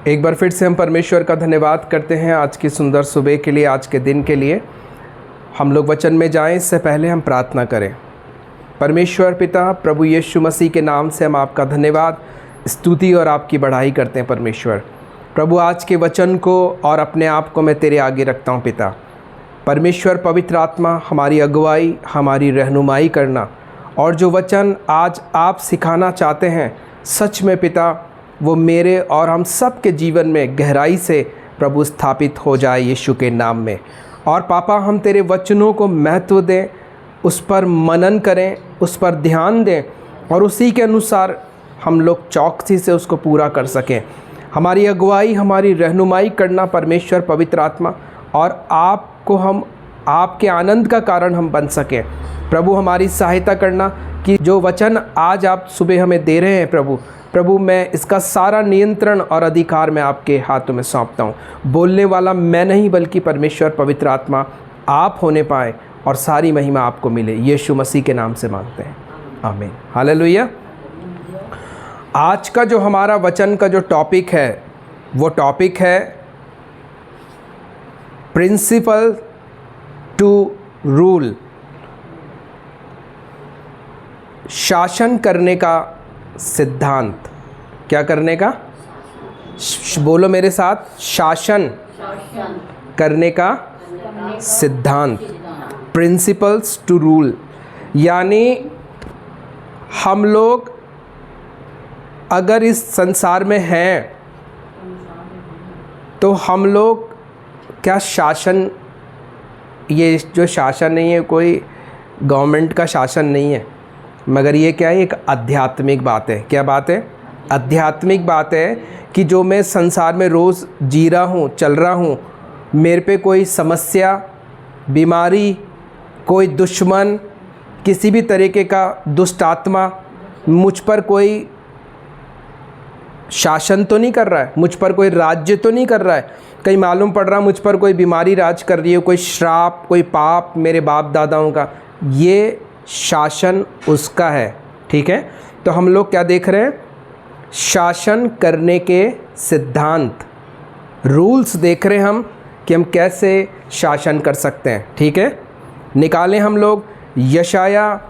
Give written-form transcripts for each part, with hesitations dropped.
एक बार फिर से हम परमेश्वर का धन्यवाद करते हैं आज की सुंदर सुबह के लिए, आज के दिन के लिए। हम लोग वचन में जाएं इससे पहले हम प्रार्थना करें। परमेश्वर पिता प्रभु यीशु मसीह के नाम से हम आपका धन्यवाद, स्तुति और आपकी बढ़ाई करते हैं। परमेश्वर प्रभु आज के वचन को और अपने आप को मैं तेरे आगे रखता हूँ पिता। परमेश्वर पवित्र आत्मा हमारी अगुवाई, हमारी रहनुमाई करना, और जो वचन आज आप सिखाना चाहते हैं सच में पिता वो मेरे और हम सब के जीवन में गहराई से प्रभु स्थापित हो जाए यीशु के नाम में। और पापा हम तेरे वचनों को महत्व दें, उस पर मनन करें, उस पर ध्यान दें और उसी के अनुसार हम लोग चौकसी से उसको पूरा कर सकें। हमारी अगुवाई, हमारी रहनुमाई करना परमेश्वर पवित्र आत्मा, और आपको हम आपके आनंद का कारण हम बन सकें। प्रभु हमारी सहायता करना कि जो वचन आज आप सुबह हमें दे रहे हैं प्रभु मैं इसका सारा नियंत्रण और अधिकार मैं आपके हाथों में सौंपता हूँ। बोलने वाला मैं नहीं बल्कि परमेश्वर पवित्र आत्मा आप होने पाए और सारी महिमा आपको मिले। यीशु मसीह के नाम से मांगते हैं, आमीन, हालेलुया। आज का जो हमारा वचन का जो टॉपिक है वो टॉपिक है प्रिंसिपल टू रूल, शासन करने का सिद्धांत। क्या करने का? बोलो मेरे साथ, शासन करने का सिद्धांत, प्रिंसिपल्स टू रूल। यानी हम लोग अगर इस संसार में हैं तो हम लोग क्या शासन, ये जो शासन नहीं है कोई गवर्नमेंट का शासन नहीं है, मगर ये क्या है, एक आध्यात्मिक बात है। क्या बात है? आध्यात्मिक बात है कि जो मैं संसार में रोज़ जी रहा हूँ, चल रहा हूँ, मेरे पे कोई समस्या, बीमारी, कोई दुश्मन, किसी भी तरीके का दुष्ट आत्मा मुझ पर कोई शासन तो नहीं कर रहा है, मुझ पर कोई राज्य तो नहीं कर रहा है। कहीं मालूम पड़ रहा मुझ पर कोई बीमारी राज कर रही है, कोई श्राप, कोई पाप मेरे बाप दादाओं का, ये शासन उसका है। ठीक है, तो हम लोग क्या देख रहे हैं? शासन करने के सिद्धांत, रूल्स देख रहे हैं हम कि हम कैसे शासन कर सकते हैं। ठीक है, निकालें हम लोग यशाया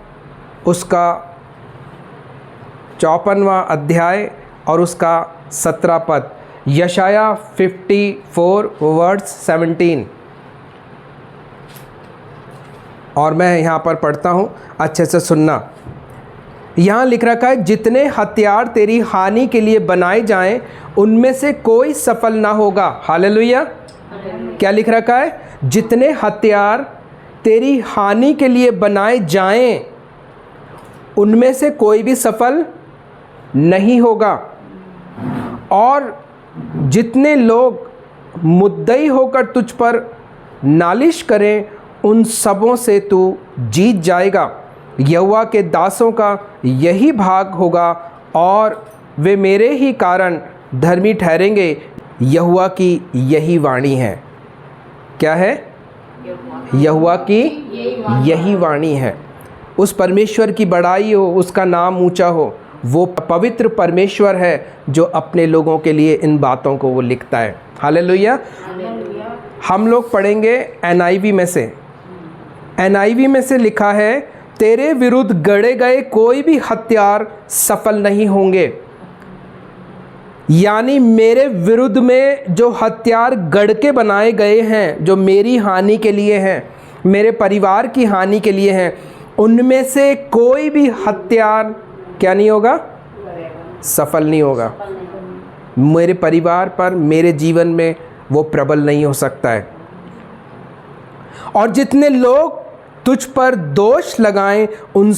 उसका 54वां अध्याय और उसका 17 पद। यशाया 54 वर्ड्स 17, और मैं यहाँ पर पढ़ता हूँ, अच्छे से सुनना। यहाँ लिख रखा है, जितने हथियार तेरी हानि के लिए बनाए जाएं उनमें से कोई सफल ना होगा। हालेलुया। क्या लिख रखा है? जितने हथियार तेरी हानि के लिए बनाए जाएं उनमें से कोई भी सफल नहीं होगा, और जितने लोग मुद्दई होकर तुझ पर नालिश करें उन सबों से तू जीत जाएगा। यहोवा के दासों का यही भाग होगा और वे मेरे ही कारण धर्मी ठहरेंगे। यहोवा की यही वाणी है। क्या है? यहोवा की यही वाणी है। उस परमेश्वर की बड़ाई हो, उसका नाम ऊंचा हो। वो पवित्र परमेश्वर है जो अपने लोगों के लिए इन बातों को वो लिखता है। हालेलुया। हम लोग पढ़ेंगे NIV में से। NIV में से लिखा है, तेरे विरुद्ध गढ़े गए कोई भी हथियार सफल नहीं होंगे। यानी मेरे विरुद्ध में जो हथियार गढ़ के बनाए गए हैं, जो मेरी हानि के लिए हैं, मेरे परिवार की हानि के लिए हैं, उनमें से कोई भी हथियार क्या नहीं होगा? सफल नहीं होगा। मेरे परिवार पर, मेरे जीवन में वो प्रबल नहीं हो सकता है। और जितने लोग तुझ पर दोष लगाएं उन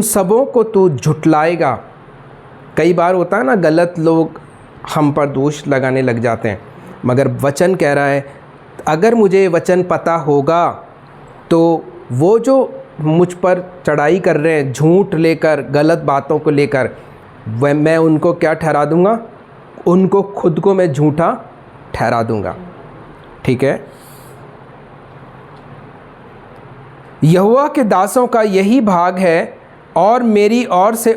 सबों को तू झुटलाएगा। कई बार होता है ना, गलत लोग हम पर दोष लगाने लग जाते हैं, मगर वचन कह रहा है अगर मुझे वचन पता होगा तो वो जो मुझ पर चढ़ाई कर रहे हैं झूठ लेकर, गलत बातों को लेकर, वह मैं उनको क्या ठहरा दूंगा? उनको खुद को मैं झूठा ठहरा दूंगा। ठीक है, यहोवा के दासों का यही भाग है और मेरी ओर से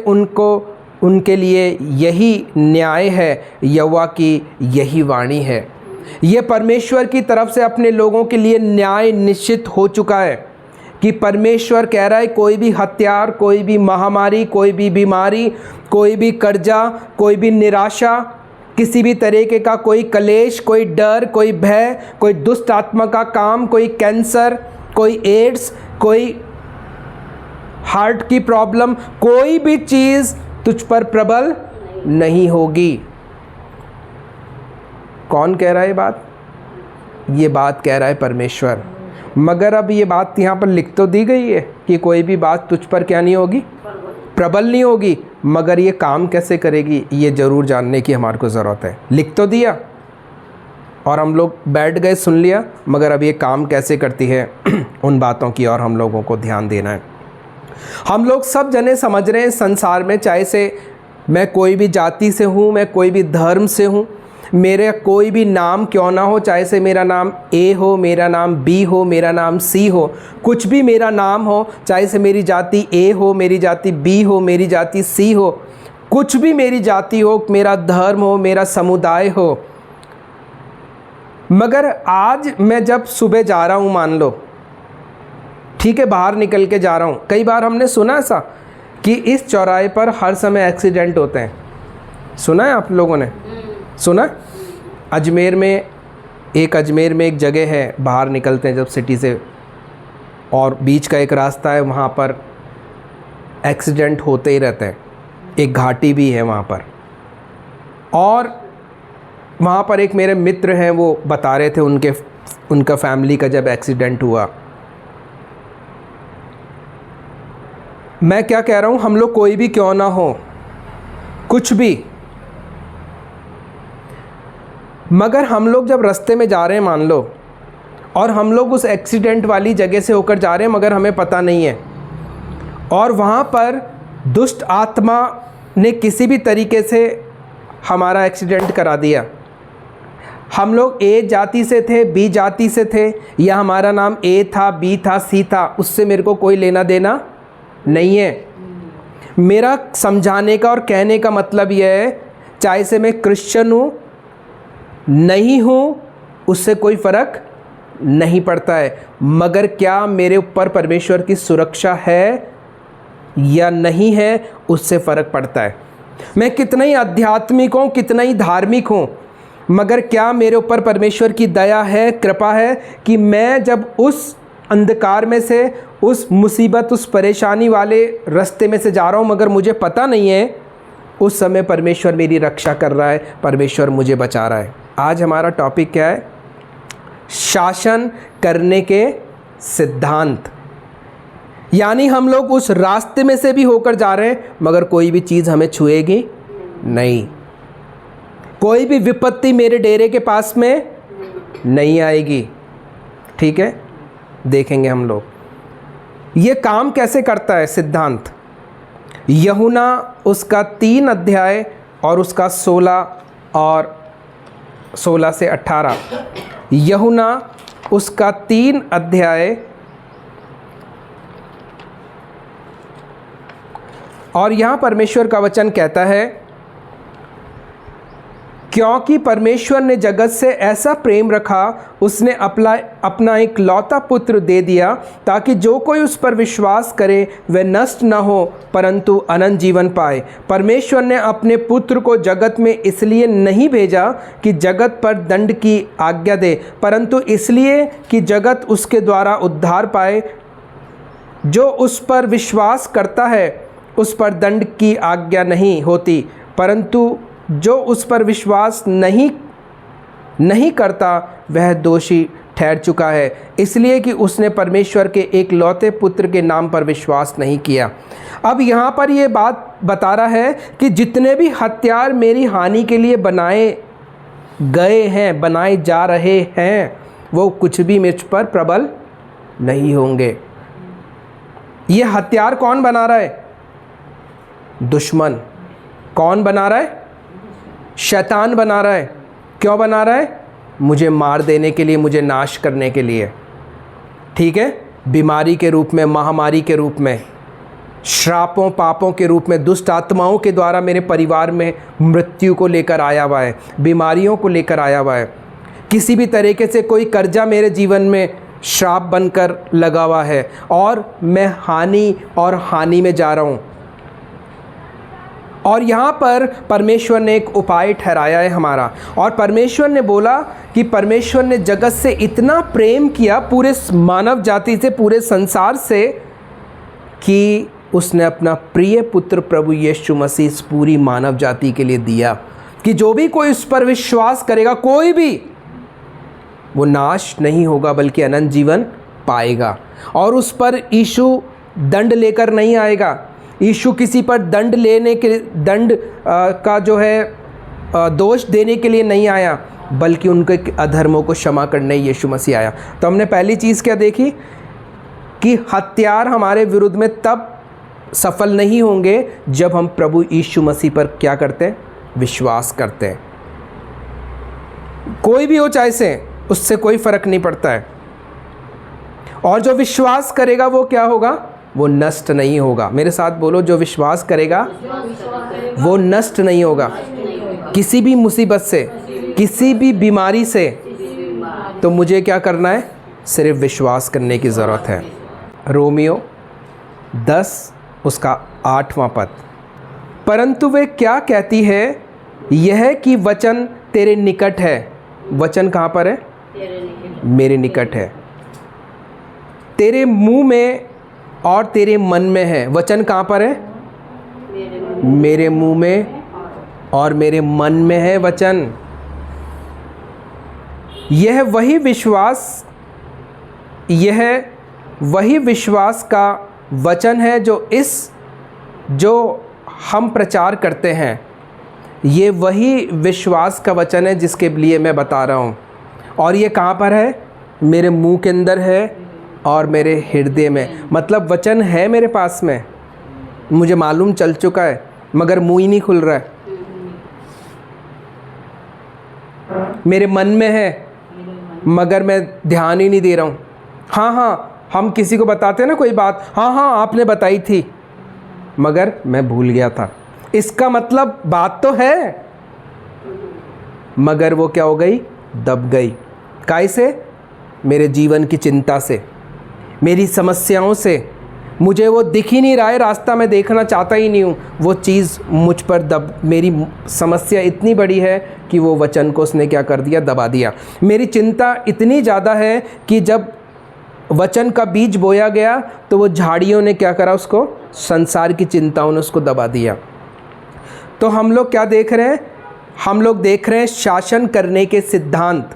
उनके लिए यही न्याय है, यहोवा की यही वाणी है। ये परमेश्वर की तरफ से अपने लोगों के लिए न्याय निश्चित हो चुका है कि परमेश्वर कह रहा है कोई भी हत्यार, कोई भी महामारी, कोई भी बीमारी, कोई भी कर्जा, कोई भी निराशा, किसी भी तरीके का कोई कलेश, कोई डर, कोई भय, कोई दुष्ट आत्मा का काम, कोई कैंसर, कोई एड्स, कोई हार्ट की प्रॉब्लम, कोई भी चीज़ तुझ पर प्रबल नहीं होगी। कौन कह रहा है ये बात कह रहा है परमेश्वर। मगर अब ये बात यहाँ पर लिख तो दी गई है कि कोई भी बात तुझ पर क्या नहीं होगी, प्रबल नहीं होगी, मगर ये काम कैसे करेगी ये ज़रूर जानने की हमारे को ज़रूरत है। लिख तो दिया और हम लोग बैठ गए, सुन लिया, मगर अब ये काम कैसे करती है उन बातों की और हम लोगों को ध्यान देना है। हम लोग सब जने समझ रहे हैं संसार में, चाहे से मैं कोई भी जाति से हूँ, मैं कोई भी धर्म से हूँ, मेरे कोई भी नाम क्यों ना हो, चाहे से मेरा नाम ए हो, मेरा नाम बी हो, मेरा नाम सी हो, कुछ भी मेरा नाम हो, चाहे से मेरी जाति ए हो, मेरी जाति बी हो, मेरी जाति सी हो, कुछ भी मेरी जाति हो, मेरा धर्म हो, मेरा समुदाय हो, मगर आज मैं जब सुबह जा रहा हूँ, मान लो, ठीक है, बाहर निकल के जा रहा हूँ, कई बार हमने सुना ऐसा कि इस चौराहे पर हर समय एक्सीडेंट होते हैं। सुना है आप लोगों ने? सुना? अजमेर में एक जगह है, बाहर निकलते हैं जब सिटी से, और बीच का एक रास्ता है, वहाँ पर एक्सीडेंट होते ही रहते हैं। एक घाटी भी है वहाँ पर, और वहाँ पर एक मेरे मित्र हैं, वो बता रहे थे उनका फैमिली का जब एक्सीडेंट हुआ। मैं क्या कह रहा हूँ, हम लोग कोई भी क्यों ना हो, कुछ भी, मगर हम लोग जब रास्ते में जा रहे हैं मान लो, और हम लोग उस एक्सीडेंट वाली जगह से होकर जा रहे हैं मगर हमें पता नहीं है, और वहाँ पर दुष्ट आत्मा ने किसी भी तरीके से हमारा एक्सीडेंट करा दिया। हम लोग ए जाति से थे, बी जाति से थे, या हमारा नाम ए था, बी था, सी था, उससे मेरे को कोई लेना देना नहीं है। मेरा समझाने का और कहने का मतलब यह है, चाहे से मैं क्रिश्चियन हूँ नहीं हूँ, उससे कोई फ़र्क नहीं पड़ता है, मगर क्या मेरे ऊपर परमेश्वर की सुरक्षा है या नहीं है, उससे फ़र्क पड़ता है। मैं कितना ही आध्यात्मिक हूँ, कितना ही धार्मिक हूँ, मगर क्या मेरे ऊपर परमेश्वर की दया है, कृपा है कि मैं जब उस अंधकार में से, उस मुसीबत, उस परेशानी वाले रास्ते में से जा रहा हूँ, मगर मुझे पता नहीं है, उस समय परमेश्वर मेरी रक्षा कर रहा है, परमेश्वर मुझे बचा रहा है। आज हमारा टॉपिक क्या है? शासन करने के सिद्धांत। यानी हम लोग उस रास्ते में से भी होकर जा रहे हैं, मगर कोई भी चीज़ हमें छुएगी नहीं, कोई भी विपत्ति मेरे डेरे के पास में नहीं आएगी। ठीक है, देखेंगे हम लोग ये काम कैसे करता है सिद्धांत। यूहन्ना उसका 3 अध्याय और उसका 16 से 18। यूहन्ना उसका 3 अध्याय और यहाँ परमेश्वर का वचन कहता है, क्योंकि परमेश्वर ने जगत से ऐसा प्रेम रखा, उसने अपना एक लौता पुत्र दे दिया, ताकि जो कोई उस पर विश्वास करे वह नष्ट न हो परंतु अनंत जीवन पाए। परमेश्वर ने अपने पुत्र को जगत में इसलिए नहीं भेजा कि जगत पर दंड की आज्ञा दे, परंतु इसलिए कि जगत उसके द्वारा उद्धार पाए। जो उस पर विश्वास करता है उस पर दंड की आज्ञा नहीं होती, परंतु जो उस पर विश्वास नहीं करता वह दोषी ठहर चुका है, इसलिए कि उसने परमेश्वर के एक लौते पुत्र के नाम पर विश्वास नहीं किया। अब यहाँ पर ये बात बता रहा है कि जितने भी हथियार मेरी हानि के लिए बनाए गए हैं, बनाए जा रहे हैं, वो कुछ भी मुझ पर प्रबल नहीं होंगे। ये हथियार कौन बना रहा है? दुश्मन। कौन बना रहा है? शैतान बना रहा है। क्यों बना रहा है? मुझे मार देने के लिए, मुझे नाश करने के लिए। ठीक है, बीमारी के रूप में, महामारी के रूप में श्रापों पापों के रूप में, दुष्ट आत्माओं के द्वारा मेरे परिवार में मृत्यु को लेकर आया हुआ है, बीमारियों को लेकर आया हुआ है। किसी भी तरीके से कोई कर्जा मेरे जीवन में श्राप बनकर लगा हुआ है और मैं हानि में जा रहा हूँ। और यहाँ पर परमेश्वर ने एक उपाय ठहराया है हमारा, और परमेश्वर ने बोला कि परमेश्वर ने जगत से इतना प्रेम किया, पूरे मानव जाति से, पूरे संसार से, कि उसने अपना प्रिय पुत्र प्रभु यीशु मसीह इस पूरी मानव जाति के लिए दिया, कि जो भी कोई उस पर विश्वास करेगा, कोई भी, वो नाश नहीं होगा बल्कि अनंत जीवन पाएगा। और उस पर यीशु दंड लेकर नहीं आएगा। यीशु किसी पर दंड का जो है दोष देने के लिए नहीं आया, बल्कि उनके अधर्मों को क्षमा करने यीशु मसीह आया। तो हमने पहली चीज़ क्या देखी कि हत्यार हमारे विरुद्ध में तब सफल नहीं होंगे जब हम प्रभु यीशु मसीह पर क्या करते हैं? विश्वास करते हैं। कोई भी हो चाहे से, उससे कोई फर्क नहीं पड़ता है। और जो विश्वास करेगा वो क्या होगा? वो नष्ट नहीं होगा। मेरे साथ बोलो, जो विश्वास करेगा वो नष्ट नहीं होगा किसी भी मुसीबत से, किसी भी बीमारी से। तो मुझे क्या करना है? सिर्फ विश्वास करने की ज़रूरत है। रोमियो 10 उसका 8वां पद, परंतु वे क्या कहती है? यह कि वचन तेरे निकट है। वचन कहाँ पर है? मेरे निकट है, तेरे मुंह में और तेरे मन में है। वचन कहाँ पर है? मेरे मुंह में और मेरे मन में है वचन। यह वही विश्वास का वचन है जो हम प्रचार करते हैं। ये वही विश्वास का वचन है जिसके लिए मैं बता रहा हूँ। और ये कहाँ पर है? मेरे मुंह के अंदर है और मेरे हृदय में। मतलब वचन है मेरे पास में, मुझे मालूम चल चुका है, मगर मुंह ही नहीं खुल रहा है। मेरे मन में है, मगर मैं ध्यान ही नहीं दे रहा हूँ। हाँ, हम किसी को बताते हैं ना कोई बात, हाँ आपने बताई थी, मगर मैं भूल गया था। इसका मतलब बात तो है, मगर वो क्या हो गई? दब गई। काहे से? मेरे जीवन की चिंता से, मेरी समस्याओं से। मुझे वो दिख ही नहीं रहा है रास्ता, मैं देखना चाहता ही नहीं हूँ। वो चीज़ मुझ पर मेरी समस्या इतनी बड़ी है कि वो वचन को उसने क्या कर दिया? दबा दिया। मेरी चिंता इतनी ज़्यादा है कि जब वचन का बीज बोया गया तो वो झाड़ियों ने क्या करा? उसको, संसार की चिंताओं ने उसको दबा दिया। तो हम लोग क्या देख रहे हैं? हम लोग देख रहे हैं शासन करने के सिद्धांत,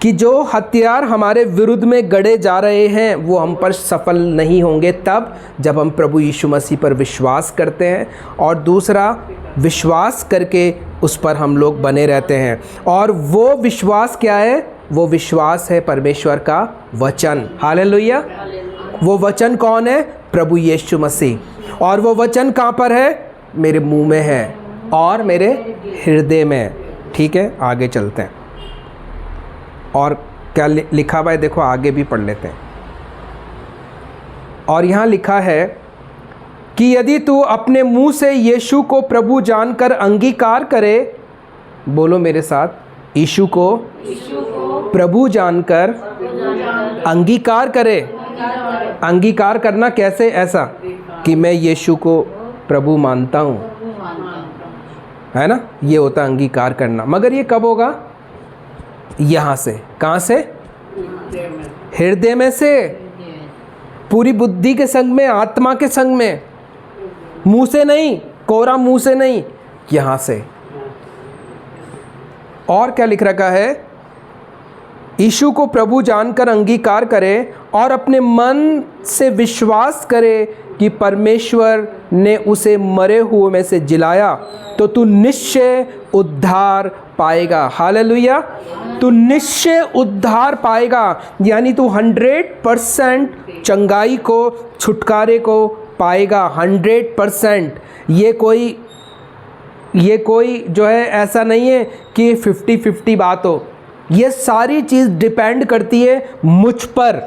कि जो हथियार हमारे विरुद्ध में गढ़े जा रहे हैं वो हम पर सफल नहीं होंगे तब जब हम प्रभु यीशु मसीह पर विश्वास करते हैं। और दूसरा, विश्वास करके उस पर हम लोग बने रहते हैं। और वो विश्वास क्या है? वो विश्वास है परमेश्वर का वचन। हालेलुया। वो वचन कौन है? प्रभु यीशु मसीह। और वो वचन कहाँ पर है? मेरे मुंह में है और मेरे हृदय में। ठीक है, आगे चलते हैं। और क्या लिखा हुआ है देखो, आगे भी पढ़ लेते हैं। और यहाँ लिखा है कि यदि तू अपने मुंह से यीशु को प्रभु जानकर अंगीकार करे, बोलो मेरे साथ, यीशु को प्रभु जानकर अंगीकार करे। अंगीकार करना कैसे? ऐसा कि मैं यीशु को प्रभु मानता हूँ, है ना? ये होता अंगीकार करना। मगर ये कब होगा? यहाँ से। कहाँ से? हृदय में से, पूरी बुद्धि के संग में, आत्मा के संग में, मुंह से नहीं, कोरा मुंह से नहीं, यहाँ से। और क्या लिख रखा है? यीशु को प्रभु जानकर अंगीकार करे और अपने मन से विश्वास करे कि परमेश्वर ने उसे मरे हुए में से जिलाया, तो तू निश्चय उद्धार पाएगा। हालेलुया। तू निश्चय उद्धार पाएगा, यानी तू 100% चंगाई को, छुटकारे को पाएगा। 100%। ये कोई जो है ऐसा नहीं है कि 50-50 बात हो। ये सारी चीज़ डिपेंड करती है मुझ पर।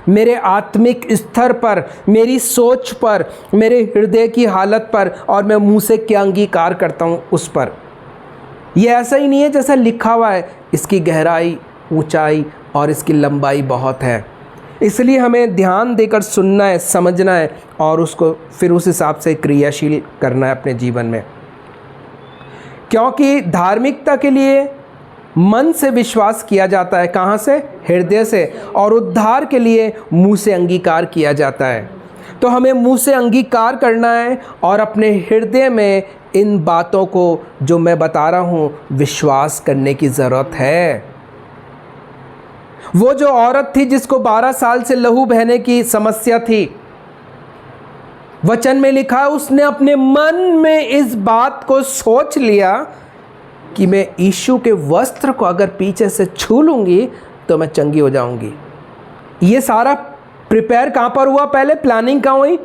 मेरे आत्मिक स्तर पर, मेरी सोच पर, मेरे हृदय की हालत पर, और मैं मुंह से क्या अंगीकार करता हूँ उस पर। यह ऐसा ही नहीं है जैसा लिखा हुआ है, इसकी गहराई, ऊंचाई और इसकी लंबाई बहुत है। इसलिए हमें ध्यान देकर सुनना है, समझना है और उसको फिर उस हिसाब से क्रियाशील करना है अपने जीवन में। क्योंकि धार्मिकता के लिए मन से विश्वास किया जाता है, कहाँ से? हृदय से। और उद्धार के लिए मुंह से अंगीकार किया जाता है। तो हमें मुंह से अंगीकार करना है और अपने हृदय में इन बातों को जो मैं बता रहा हूँ विश्वास करने की ज़रूरत है। वो जो औरत थी जिसको 12 साल से लहू बहने की समस्या थी, वचन में लिखा है उसने अपने मन में इस बात को सोच लिया कि मैं यीशु के वस्त्र को अगर पीछे से छू लूँगी तो मैं चंगी हो जाऊँगी। ये सारा प्रिपेयर कहाँ पर हुआ? पहले प्लानिंग कहाँ हुई?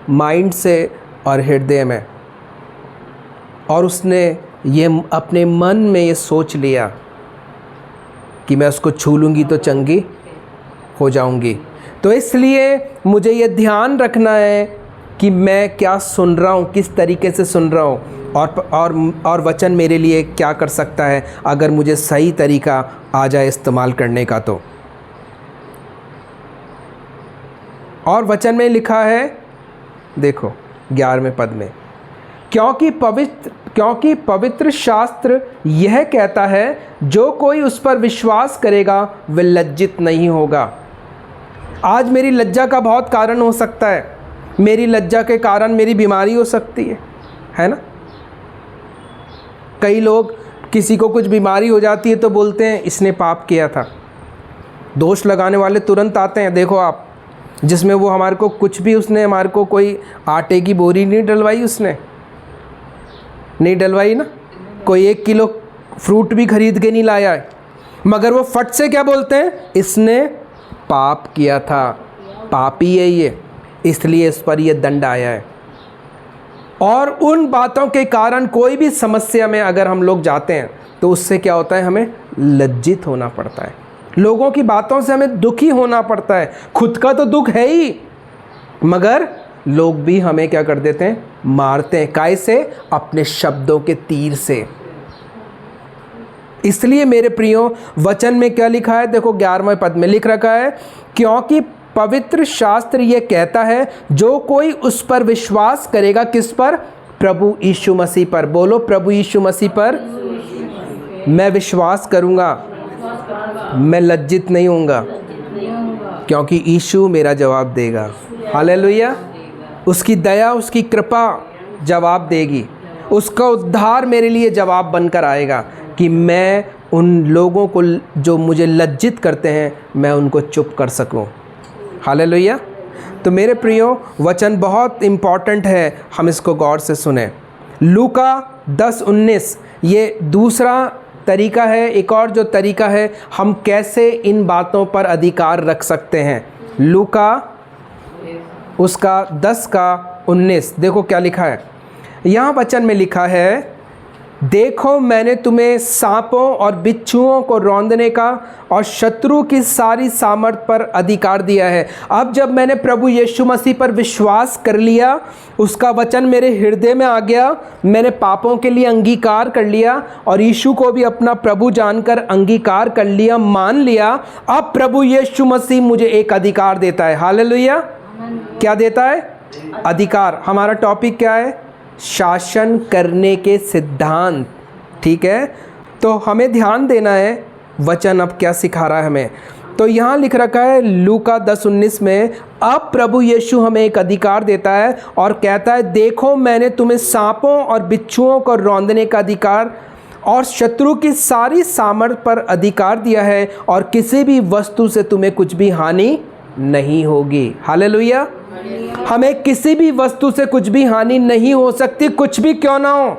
माइंड से और हृदय में। और उसने ये अपने मन में ये सोच लिया कि मैं उसको छू लूँगी तो चंगी हो जाऊँगी। तो इसलिए मुझे ये ध्यान रखना है कि मैं क्या सुन रहा हूँ, किस तरीके से सुन रहा हूँ, और वचन मेरे लिए क्या कर सकता है अगर मुझे सही तरीका आ जाए इस्तेमाल करने का तो। और वचन में लिखा है, देखो 11वें पद में, क्योंकि पवित्र शास्त्र यह कहता है जो कोई उस पर विश्वास करेगा वह लज्जित नहीं होगा। आज मेरी लज्जा का बहुत कारण हो सकता है। मेरी लज्जा के कारण मेरी बीमारी हो सकती है ना? कई लोग, किसी को कुछ बीमारी हो जाती है तो बोलते हैं इसने पाप किया था। दोष लगाने वाले तुरंत आते हैं। देखो आप, जिसमें वो हमारे को कुछ भी, उसने हमारे को कोई आटे की बोरी नहीं डलवाई, उसने नहीं डलवाई ना, कोई 1 किलो फ्रूट भी खरीद के नहीं लाया है, मगर वो फट से क्या बोलते हैं? इसने पाप किया था, पापी है ये, इसलिए इस पर ये दंड आया है। और उन बातों के कारण कोई भी समस्या में अगर हम लोग जाते हैं तो उससे क्या होता है? हमें लज्जित होना पड़ता है। लोगों की बातों से हमें दुखी होना पड़ता है। खुद का तो दुख है ही, मगर लोग भी हमें क्या कर देते हैं? मारते हैं। काय से? अपने शब्दों के तीर से। इसलिए मेरे प्रियो, वचन में क्या लिखा है? देखो 11वें पद में लिख रखा है, क्योंकि पवित्र शास्त्र ये कहता है जो कोई उस पर विश्वास करेगा। किस पर? प्रभु यीशु मसीह पर। बोलो, प्रभु यीशु मसीह पर मैं विश्वास करूंगा, मैं लज्जित नहीं होऊंगा, क्योंकि यीशु मेरा जवाब देगा। हालेलुया। उसकी दया, उसकी कृपा जवाब देगी। उसका उद्धार मेरे लिए जवाब बनकर आएगा कि मैं उन लोगों को जो मुझे लज्जित करते हैं, मैं उनको चुप कर सकूं। हालेलुया। तो मेरे प्रियो, वचन बहुत इम्पॉर्टेंट है, हम इसको गौर से सुने। लूका 10:19 ये दूसरा तरीका है। एक और जो तरीका है, हम कैसे इन बातों पर अधिकार रख सकते हैं। लूका उसका 10:19 देखो क्या लिखा है। यहाँ वचन में लिखा है, देखो मैंने तुम्हें सांपों और बिच्छुओं को रौंदने का और शत्रु की सारी सामर्थ पर अधिकार दिया है। अब जब मैंने प्रभु यीशु मसीह पर विश्वास कर लिया, उसका वचन मेरे हृदय में आ गया, मैंने पापों के लिए अंगीकार कर लिया और यीशु को भी अपना प्रभु जानकर अंगीकार कर लिया, मान लिया। अब प्रभु यीशु मसीह मुझे एक अधिकार देता है। हालेलुया। क्या देता है? अधिकार। हमारा टॉपिक क्या है? शासन करने के सिद्धांत। ठीक है, तो हमें ध्यान देना है वचन अब क्या सिखा रहा है हमें। तो यहाँ लिख रखा है लूका 10:19 में, अब प्रभु यीशु हमें एक अधिकार देता है और कहता है, देखो मैंने तुम्हें सांपों और बिच्छुओं को रौंदने का अधिकार और शत्रु की सारी सामर्थ पर अधिकार दिया है, और किसी भी वस्तु से तुम्हें कुछ भी हानि नहीं होगी। हालेलुया। हमें किसी भी वस्तु से कुछ भी हानि नहीं हो सकती, कुछ भी क्यों ना हो।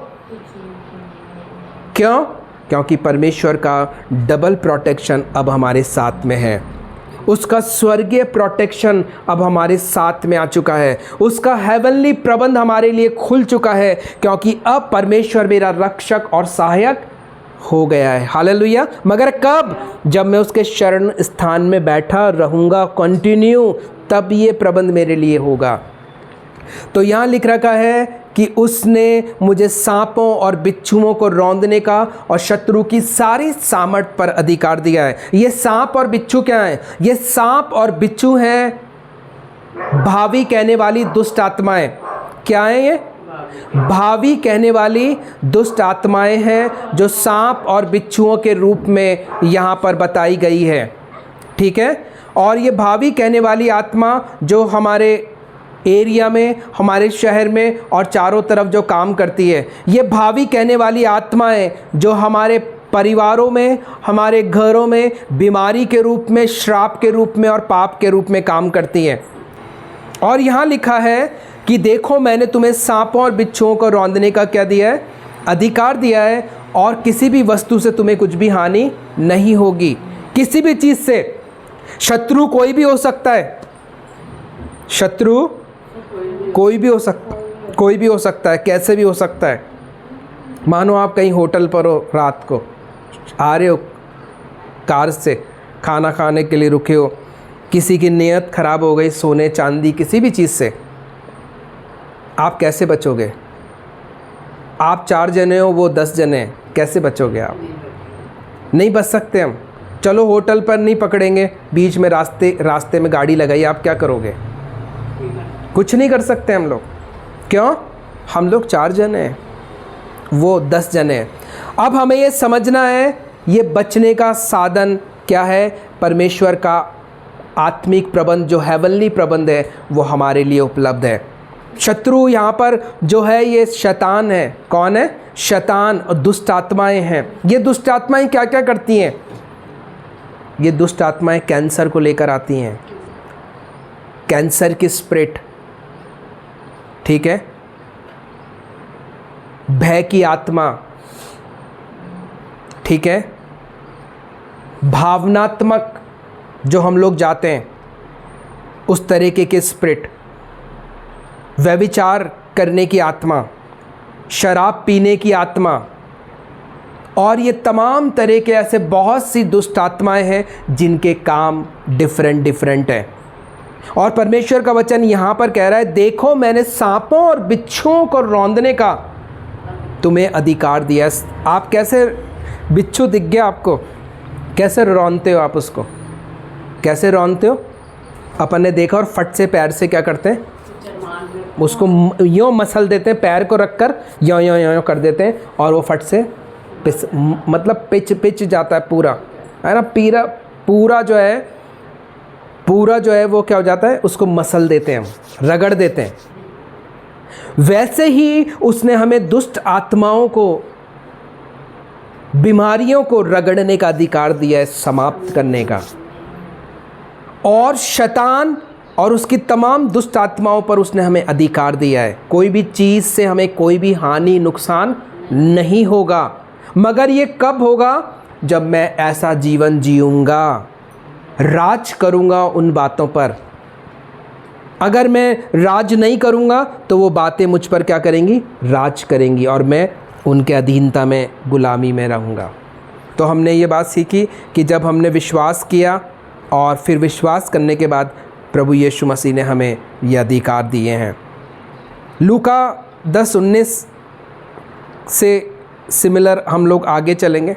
क्यों? क्योंकि परमेश्वर का डबल प्रोटेक्शन अब हमारे साथ में है। उसका स्वर्गीय प्रोटेक्शन अब हमारे साथ में आ चुका है। उसका हेवनली प्रबंध हमारे लिए खुल चुका है, क्योंकि अब परमेश्वर मेरा रक्षक और सहायक हो गया है। हालेलुया। मगर कब? जब मैं उसके शरण स्थान में बैठा रहूँगा कंटिन्यू, तब ये प्रबंध मेरे लिए होगा। तो यहाँ लिख रखा है कि उसने मुझे सांपों और बिच्छुओं को रौंदने का और शत्रु की सारी सामर्थ पर अधिकार दिया है। ये सांप और बिच्छू क्या है? ये सांप और बिच्छू हैं भावी कहने वाली दुष्ट आत्माएं। क्या है ये? भावी कहने वाली दुष्ट आत्माएं हैं जो सांप और बिच्छुओं के रूप में यहाँ पर बताई गई है। ठीक है। और ये भावी कहने वाली आत्मा जो हमारे एरिया में, हमारे शहर में और चारों तरफ जो काम करती है, ये भावी कहने वाली आत्माएं जो हमारे परिवारों में, हमारे घरों में बीमारी के रूप में, श्राप के रूप में और पाप के रूप में काम करती हैं। और यहाँ लिखा है कि देखो मैंने तुम्हें सांपों और बिच्छुओं को रौंदने का क्या दिया है? अधिकार दिया है, और किसी भी वस्तु से तुम्हें कुछ भी हानि नहीं होगी। किसी भी चीज़ से। शत्रु कोई भी हो सकता है, शत्रु कोई भी हो सकता है, कैसे भी हो सकता है। मानो आप कहीं होटल पर हो, रात को आ रहे हो, कार से खाना खाने के लिए रुके हो, किसी की नीयत खराब हो गई सोने चांदी किसी भी चीज़ से, आप कैसे बचोगे? आप 4 जने हो, वो 10 जने हैं, कैसे बचोगे आप? नहीं बच सकते हम। चलो होटल पर नहीं पकड़ेंगे, बीच में रास्ते में गाड़ी लगाई, आप क्या करोगे? कुछ नहीं कर सकते हम लोग। क्यों? हम लोग 4 जने हैं, वो 10 जने हैं। अब हमें ये समझना है ये बचने का साधन क्या है? परमेश्वर का आत्मिक प्रबंध, जो हेवनली प्रबंध है, वो हमारे लिए उपलब्ध है। शत्रु यहाँ पर जो है ये शैतान है। कौन है? शैतान और दुष्ट आत्माएं हैं। ये दुष्ट आत्माएं क्या क्या करती हैं? ये दुष्ट आत्माएं कैंसर को लेकर आती हैं, कैंसर की स्पिरिट। ठीक है। भय की आत्मा। ठीक है। भावनात्मक जो हम लोग जाते हैं उस तरीके के स्पिरिट, व्यभिचार करने की आत्मा, शराब पीने की आत्मा, और ये तमाम तरह के ऐसे बहुत सी दुष्ट आत्माएं हैं जिनके काम डिफरेंट है। और परमेश्वर का वचन यहाँ पर कह रहा है, देखो मैंने सांपों और बिच्छुओं को रौंदने का तुम्हें अधिकार दिया। आप कैसे, बिच्छू दिख गया आपको, कैसे रौंदते हो आप उसको? कैसे रौंदते हो? अपन ने देखा, और फट से पैर से क्या करते हैं? उसको यूँ मसल देते हैं, पैर को रखकर यों यों यों कर देते हैं, और वो फट से मतलब पिच जाता है पूरा, है ना? पूरा जो है वो क्या हो जाता है? उसको मसल देते हैं, रगड़ देते हैं। वैसे ही उसने हमें दुष्ट आत्माओं को, बीमारियों को रगड़ने का अधिकार दिया है, समाप्त करने का। और शैतान और उसकी तमाम दुष्ट आत्माओं पर उसने हमें अधिकार दिया है। कोई भी चीज़ से हमें कोई भी हानि नुकसान नहीं होगा। मगर ये कब होगा? जब मैं ऐसा जीवन जीऊँगा, राज करूँगा उन बातों पर। अगर मैं राज नहीं करूँगा तो वो बातें मुझ पर क्या करेंगी? राज करेंगी, और मैं उनके अधीनता में, गुलामी में रहूँगा। तो हमने ये बात सीखी कि जब हमने विश्वास किया और फिर विश्वास करने के बाद प्रभु यीशु मसीह ने हमें ये अधिकार दिए हैं। लूका 10:19 से सिमिलर हम लोग आगे चलेंगे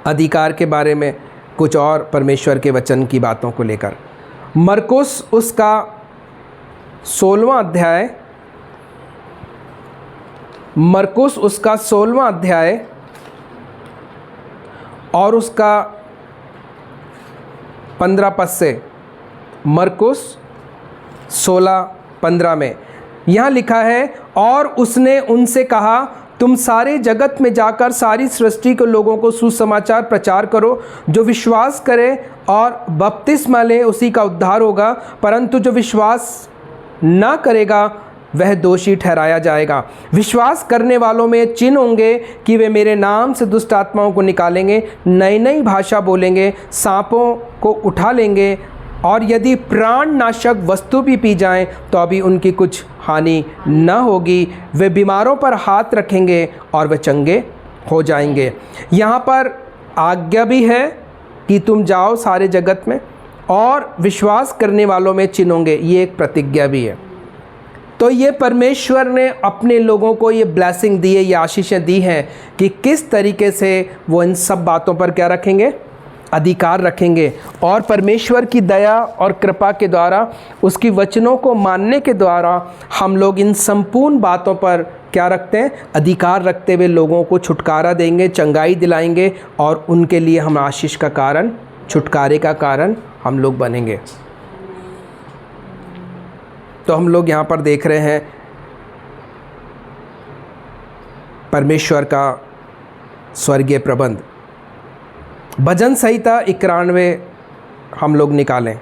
अधिकार के बारे में, कुछ और परमेश्वर के वचन की बातों को लेकर। मरकुस उसका 16वां अध्याय, मरकुस उसका 16वां अध्याय और उसका 15 पद से, मरकुस 16:15 में यहाँ लिखा है, और उसने उनसे कहा, तुम सारे जगत में जाकर सारी सृष्टि के लोगों को सुसमाचार प्रचार करो। जो विश्वास करे और बपतिस्मा ले उसी का उद्धार होगा, परंतु जो विश्वास ना करेगा वह दोषी ठहराया जाएगा। विश्वास करने वालों में चिन्ह होंगे कि वे मेरे नाम से दुष्ट आत्माओं को निकालेंगे, नई नई भाषा बोलेंगे, सांपों को उठा लेंगे, और यदि प्राण नाशक वस्तु भी पी जाएं तो अभी उनकी कुछ हानि न होगी। वे बीमारों पर हाथ रखेंगे और वे चंगे हो जाएंगे। यहाँ पर आज्ञा भी है कि तुम जाओ सारे जगत में और विश्वास करने वालों में चिन्होगे, ये एक प्रतिज्ञा भी है। तो ये परमेश्वर ने अपने लोगों को ये ब्लेसिंग दी है, ये आशीषें दी हैं कि किस तरीके से वो इन सब बातों पर क्या रखेंगे, अधिकार रखेंगे। और परमेश्वर की दया और कृपा के द्वारा, उसकी वचनों को मानने के द्वारा हम लोग इन संपूर्ण बातों पर क्या रखते हैं, अधिकार रखते हुए लोगों को छुटकारा देंगे, चंगाई दिलाएंगे और उनके लिए हम आशीष का कारण, छुटकारे का कारण हम लोग बनेंगे। तो हम लोग यहाँ पर देख रहे हैं परमेश्वर का स्वर्गीय प्रबंध। भजन संहिता 91 हम लोग निकालें।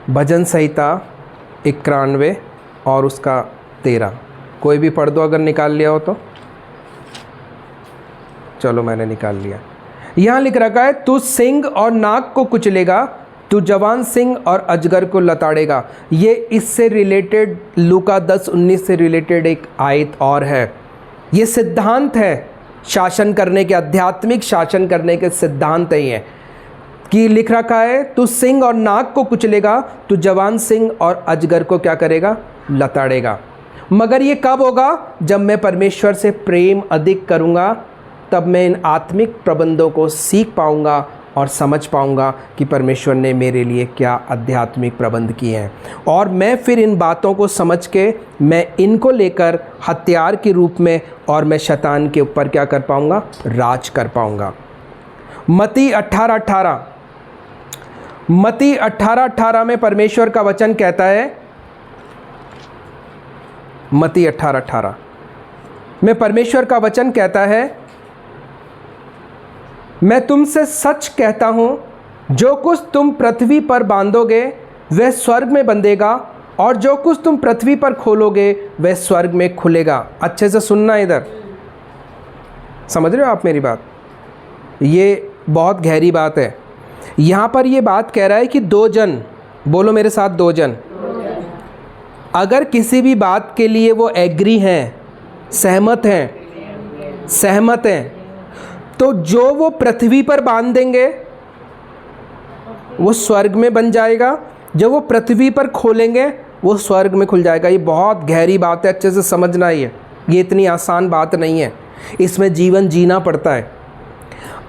भजन संहिता 91 और उसका 13, कोई भी पढ़ दो अगर निकाल लिया हो तो। चलो मैंने निकाल लिया। यहाँ लिख रखा है, तू सिंह और नाग को कुचलेगा, तू जवान सिंह और अजगर को लताड़ेगा। ये इससे रिलेटेड लूका 10:19 से रिलेटेड एक आयत और है। ये सिद्धांत है शासन करने के, आध्यात्मिक शासन करने के सिद्धांत है ये, कि लिख रखा है तू सिंह और नाग को कुचलेगा, तू जवान सिंह और अजगर को क्या करेगा, लताड़ेगा। मगर ये कब होगा, जब मैं परमेश्वर से प्रेम अधिक करूँगा, तब मैं इन आत्मिक प्रबंधों को सीख पाऊँगा और समझ पाऊँगा कि परमेश्वर ने मेरे लिए क्या आध्यात्मिक प्रबंध किए हैं। और मैं फिर इन बातों को समझ के मैं इनको लेकर हथियार के रूप में और मैं शैतान के ऊपर क्या कर पाऊँगा, राज कर पाऊँगा। मत्ती 18:18, मत्ती 18:18 में परमेश्वर का वचन कहता है, मत्ती 18:18 में परमेश्वर का वचन कहता है, मैं तुमसे सच कहता हूँ, जो कुछ तुम पृथ्वी पर बांधोगे वह स्वर्ग में बंधेगा और जो कुछ तुम पृथ्वी पर खोलोगे वह स्वर्ग में खुलेगा। अच्छे से सुनना, इधर समझ रहे हो आप मेरी बात? ये बहुत गहरी बात है। यहाँ पर ये बात कह रहा है कि दो जन, बोलो मेरे साथ, दो जन अगर किसी भी बात के लिए वो एग्री हैं, सहमत हैं, तो जो वो पृथ्वी पर बांध देंगे वो स्वर्ग में बन जाएगा, जो वो पृथ्वी पर खोलेंगे वो स्वर्ग में खुल जाएगा। ये बहुत गहरी बात है, अच्छे से समझना। ये इतनी आसान बात नहीं है, इसमें जीवन जीना पड़ता है।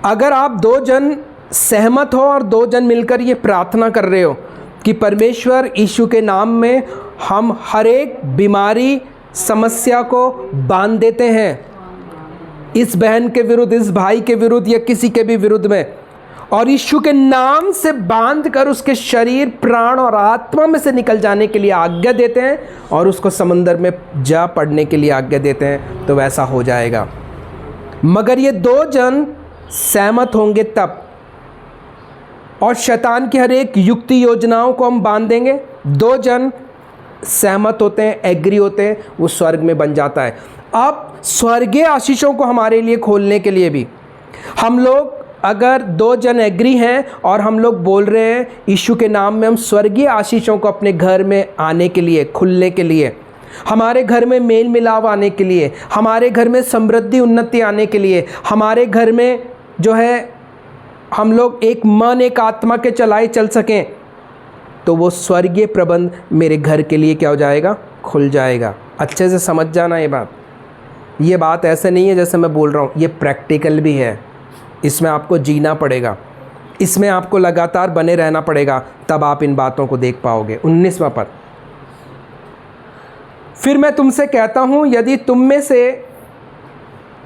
अगर आप दो जन सहमत हो और दो जन मिलकर ये प्रार्थना कर रहे हो कि परमेश्वर यीशु के नाम में हम हर एक बीमारी, समस्या को बांध देते हैं, इस बहन के विरुद्ध, इस भाई के विरुद्ध या किसी के भी विरुद्ध में, और यीशु के नाम से बांध कर उसके शरीर, प्राण और आत्मा में से निकल जाने के लिए आज्ञा देते हैं और उसको समंदर में जा पड़ने के लिए आज्ञा देते हैं, तो वैसा हो जाएगा। मगर ये दो जन सहमत होंगे तब, और शैतान की हर एक युक्ति योजनाओं को हम बांध देंगे। दो जन सहमत होते हैं, एग्री होते हैं, वो स्वर्ग में बन जाता है। अब स्वर्गीय आशीषों को हमारे लिए खोलने के लिए भी हम लोग, अगर दो जन एग्री हैं और हम लोग बोल रहे हैं यीशु के नाम में, हम स्वर्गीय आशीषों को अपने घर में आने के लिए, खुलने के लिए, हमारे घर में मेल मिलाप आने के लिए, हमारे घर में समृद्धि उन्नति आने के लिए, हमारे घर में जो है हम लोग एक मन, एक आत्मा के चलाए चल सकें, तो वो स्वर्गीय प्रबंध मेरे घर के लिए क्या हो जाएगा, खुल जाएगा। अच्छे से समझ जाना ये बात। ये बात ऐसे नहीं है जैसे मैं बोल रहा हूँ, ये प्रैक्टिकल भी है। इसमें आपको जीना पड़ेगा, इसमें आपको लगातार बने रहना पड़ेगा, तब आप इन बातों को देख पाओगे। 19वां पद, फिर मैं तुमसे कहता हूँ, यदि तुम में से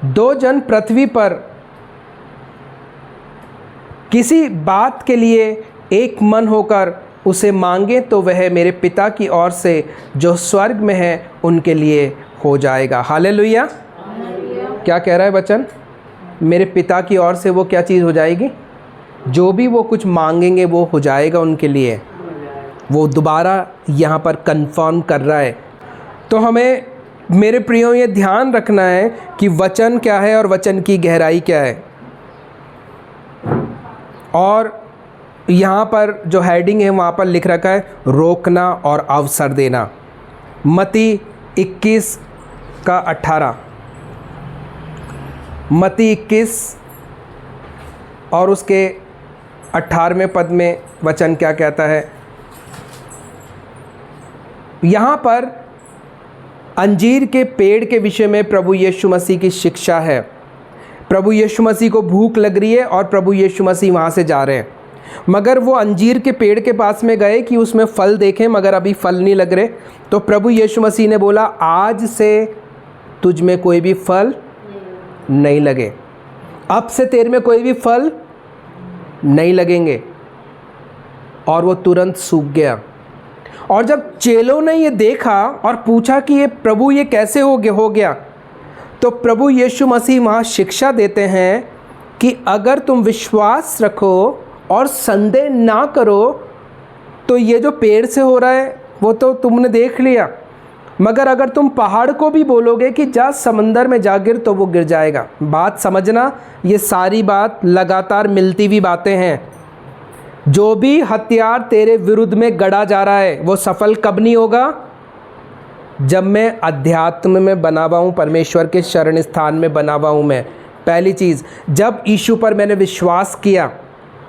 दो जन पृथ्वी पर किसी बात के लिए एक मन होकर उसे मांगे, तो वह मेरे पिता की ओर से जो स्वर्ग में है उनके लिए हो जाएगा। हालेलुया। क्या कह रहा है वचन? मेरे पिता की ओर से वो क्या चीज़ हो जाएगी? जो भी वो कुछ मांगेंगे वो हो जाएगा उनके लिए। वो दोबारा यहाँ पर कंफर्म कर रहा है। तो हमें मेरे प्रियो ये ध्यान रखना है कि वचन क्या है और वचन की गहराई क्या है। और यहाँ पर जो हेडिंग है वहाँ पर लिख रखा है रोकना और अवसर देना। मत्ती 21 का 18, मत्ती 21 और उसके 18वें पद में वचन क्या कहता है? यहाँ पर अंजीर के पेड़ के विषय में प्रभु यीशु मसीह की शिक्षा है। प्रभु यीशु मसीह को भूख लग रही है और प्रभु यीशु मसीह वहाँ से जा रहे हैं, मगर वो अंजीर के पेड़ के पास में गए कि उसमें फल देखें, मगर अभी फल नहीं लग रहे। तो प्रभु यीशु मसीह ने बोला, आज से तुझ में कोई भी फल नहीं लगे, अब से तेरे में कोई भी फल नहीं लगेंगे। और वो तुरंत सूख गया। और जब चेलों ने ये देखा और पूछा कि ये प्रभु ये कैसे हो गया, तो प्रभु यीशु मसीह वहाँ शिक्षा देते हैं कि अगर तुम विश्वास रखो और संदेह ना करो तो ये जो पेड़ से हो रहा है वो तो तुमने देख लिया, मगर अगर तुम पहाड़ को भी बोलोगे कि जा समंदर में जा गिर, तो वो गिर जाएगा। बात समझना, ये सारी बात लगातार मिलती हुई बातें हैं। जो भी हथियार तेरे विरुद्ध में गढ़ा जा रहा है वो सफल कब नहीं होगा? जब मैं अध्यात्म में बना हुआ हूँ, परमेश्वर के शरण स्थान में बना हुआ हूँ मैं। पहली चीज़, जब यीशु पर मैंने विश्वास किया।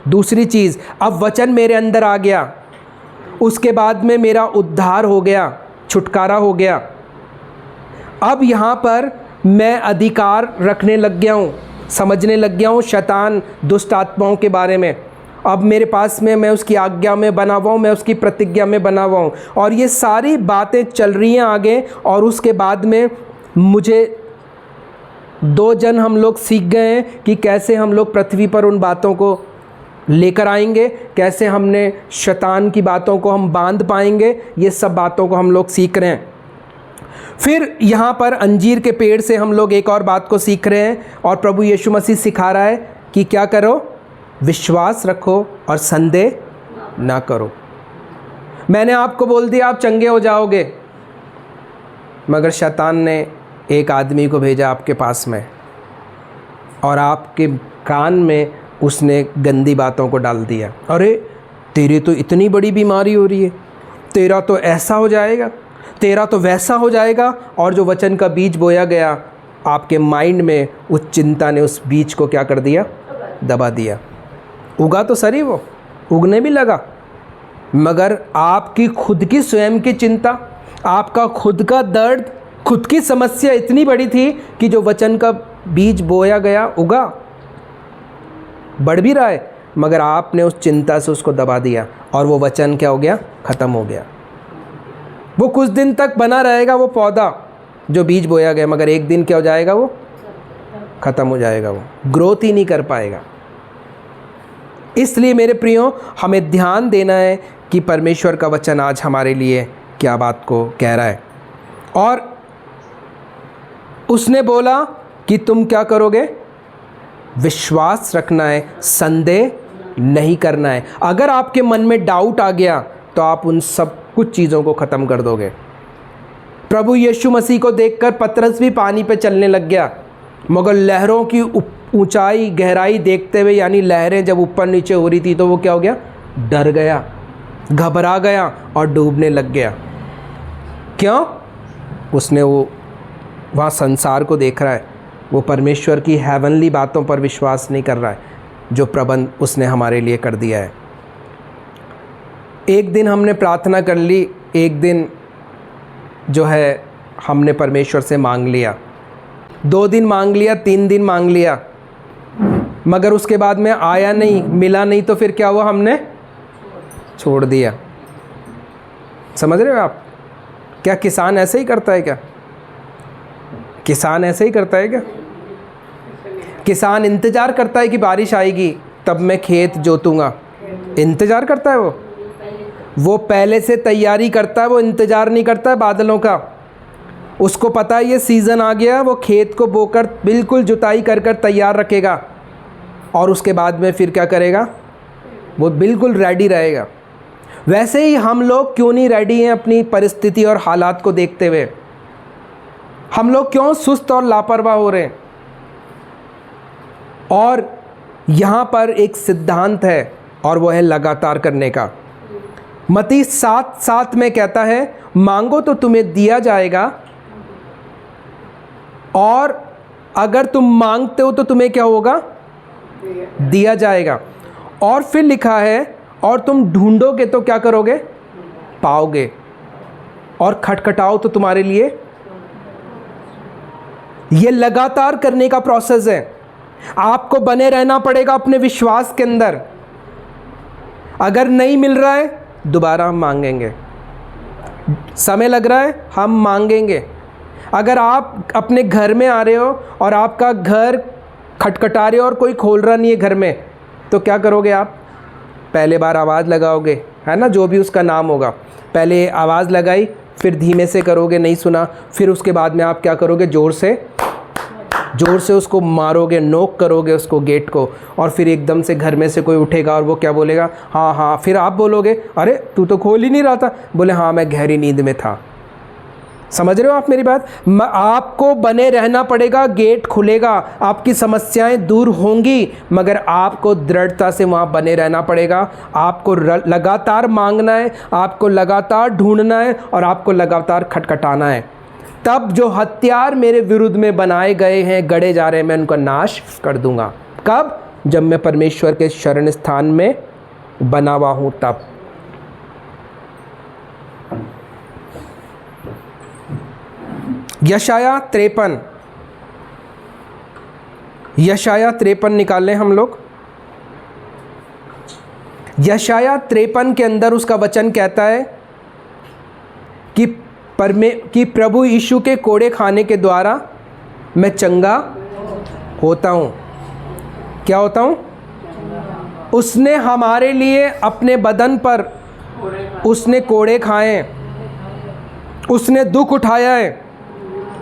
दूसरी चीज़, अब वचन मेरे अंदर आ गया, उसके बाद में मेरा उद्धार हो गया, छुटकारा हो गया। अब यहाँ पर मैं अधिकार रखने लग गया हूँ, समझने लग गया हूँ शैतान दुष्ट आत्माओं के बारे में। अब मेरे पास में, मैं उसकी आज्ञा में बना हुआ हूँ, मैं उसकी प्रतिज्ञा में बना हुआ हूँ, और ये सारी बातें चल रही हैं आगे। और उसके बाद में मुझे 2 जन हम लोग सीख गए हैं कि कैसे हम लोग पृथ्वी पर उन बातों को लेकर आएंगे, कैसे हमने शैतान की बातों को हम बांध पाएंगे। ये सब बातों को हम लोग सीख रहे हैं। फिर यहाँ पर अंजीर के पेड़ से हम लोग एक और बात को सीख रहे हैं, और प्रभु यीशु मसीह सिखा रहा है कि क्या करो? विश्वास रखो और संदेह ना करो। मैंने आपको बोल दिया आप चंगे हो जाओगे, मगर शैतान ने एक आदमी को भेजा आपके पास में, और आपके कान में उसने गंदी बातों को डाल दिया। अरे तेरी तो इतनी बड़ी बीमारी हो रही है, तेरा तो ऐसा हो जाएगा, तेरा तो वैसा हो जाएगा। और जो वचन का बीज बोया गया आपके माइंड में, उस चिंता ने उस बीज को क्या कर दिया? दबा दिया। उगा तो सही, वो उगने भी लगा, मगर आपकी खुद की स्वयं की चिंता, आपका खुद का दर्द, खुद की समस्या इतनी बड़ी थी कि जो वचन का बीज बोया गया उगा, बढ़ भी रहा है, मगर आपने उस चिंता से उसको दबा दिया, और वो वचन क्या हो गया? ख़त्म हो गया। वो कुछ दिन तक बना रहेगा वो पौधा जो बीज बोया गया, मगर एक दिन क्या हो जाएगा? वो ख़त्म हो जाएगा, वो ग्रोथ ही नहीं कर पाएगा। इसलिए मेरे प्रियो, हमें ध्यान देना है कि परमेश्वर का वचन आज हमारे लिए क्या बात को कह रहा है। और उसने बोला कि तुम क्या करोगे? विश्वास रखना है, संदेह नहीं करना है। अगर आपके मन में डाउट आ गया तो आप उन सब कुछ चीज़ों को ख़त्म कर दोगे। प्रभु यीशु मसीह को देखकर पतरस भी पानी पे चलने लग गया, मगर लहरों की ऊंचाई गहराई देखते हुए, यानी लहरें जब ऊपर नीचे हो रही थी, तो वो क्या हो गया? डर गया, घबरा गया और डूबने लग गया। क्यों? उसने वो वहाँ संसार को देख रहा है, वो परमेश्वर की हेवनली बातों पर विश्वास नहीं कर रहा है, जो प्रबंध उसने हमारे लिए कर दिया है। एक दिन हमने प्रार्थना कर ली, एक दिन जो है हमने परमेश्वर से मांग लिया, 2 दिन मांग लिया, 3 दिन मांग लिया, मगर उसके बाद में आया नहीं, मिला नहीं, तो फिर क्या हुआ? हमने छोड़ दिया। समझ रहे हो आप? क्या किसान ऐसे ही करता है क्या? किसान ऐसे ही करता है क्या? किसान इंतज़ार करता है कि बारिश आएगी तब मैं खेत जोतूँगा, इंतज़ार करता है वो पहले से तैयारी करता है, वो इंतज़ार नहीं करता है बादलों का। उसको पता है ये सीज़न आ गया, वो खेत को बोकर बिल्कुल जुताई कर कर तैयार रखेगा, और उसके बाद में फिर क्या करेगा? वो बिल्कुल रेडी रहेगा। वैसे ही हम लोग क्यों नहीं रेडी हैं अपनी परिस्थिति और हालात को देखते हुए? हम लोग क्यों सुस्त और लापरवाह हो रहे हैं? और यहाँ पर एक सिद्धांत है, और वो है लगातार करने का। मत्ती 7:7 में कहता है, मांगो तो तुम्हें दिया जाएगा, और अगर तुम मांगते हो तो तुम्हें क्या होगा? दिया जाएगा। और फिर लिखा है और तुम ढूंढोगे तो क्या करोगे? पाओगे। और खटखटाओ तो तुम्हारे लिए। ये लगातार करने का प्रोसेस है। आपको बने रहना पड़ेगा अपने विश्वास के अंदर। अगर नहीं मिल रहा है दोबारा हम मांगेंगे, समय लग रहा है हम मांगेंगे। अगर आप अपने घर में आ रहे हो और आपका घर खटखटा रहे हो और कोई खोल रहा नहीं है घर में, तो क्या करोगे आप? पहले बार आवाज़ लगाओगे, है ना, जो भी उसका नाम होगा। पहले आवाज़ लगाई, फिर धीमे से करोगे, नहीं सुना, फिर उसके बाद में आप क्या करोगे? ज़ोर से उसको मारोगे, नोक करोगे उसको, गेट को। और फिर एकदम से घर में से कोई उठेगा और वो क्या बोलेगा? हाँ हाँ। फिर आप बोलोगे अरे तू तो खोल ही नहीं रहा था। बोले हाँ मैं गहरी नींद में था। समझ रहे हो आप मेरी बात? आपको बने रहना पड़ेगा, गेट खुलेगा, आपकी समस्याएं दूर होंगी, मगर आपको दृढ़ता से वहाँ बने रहना पड़ेगा। आपको लगातार मांगना है, आपको लगातार ढूंढना है और आपको लगातार खटखटाना है। तब जो हथियार मेरे विरुद्ध में बनाए गए हैं, गढ़े जा रहे हैं, मैं उनका नाश कर दूंगा। कब? जब मैं परमेश्वर के शरण स्थान में बना हुआ हूँ तब। यशाया 53 निकाल लें हम लोग। यशाया 53 के अंदर उसका वचन कहता है कि प्रभु यीशु के कोड़े खाने के द्वारा मैं चंगा होता हूँ। क्या होता हूँ? उसने हमारे लिए अपने बदन पर उसने कोड़े खाए, उसने दुख उठाया है,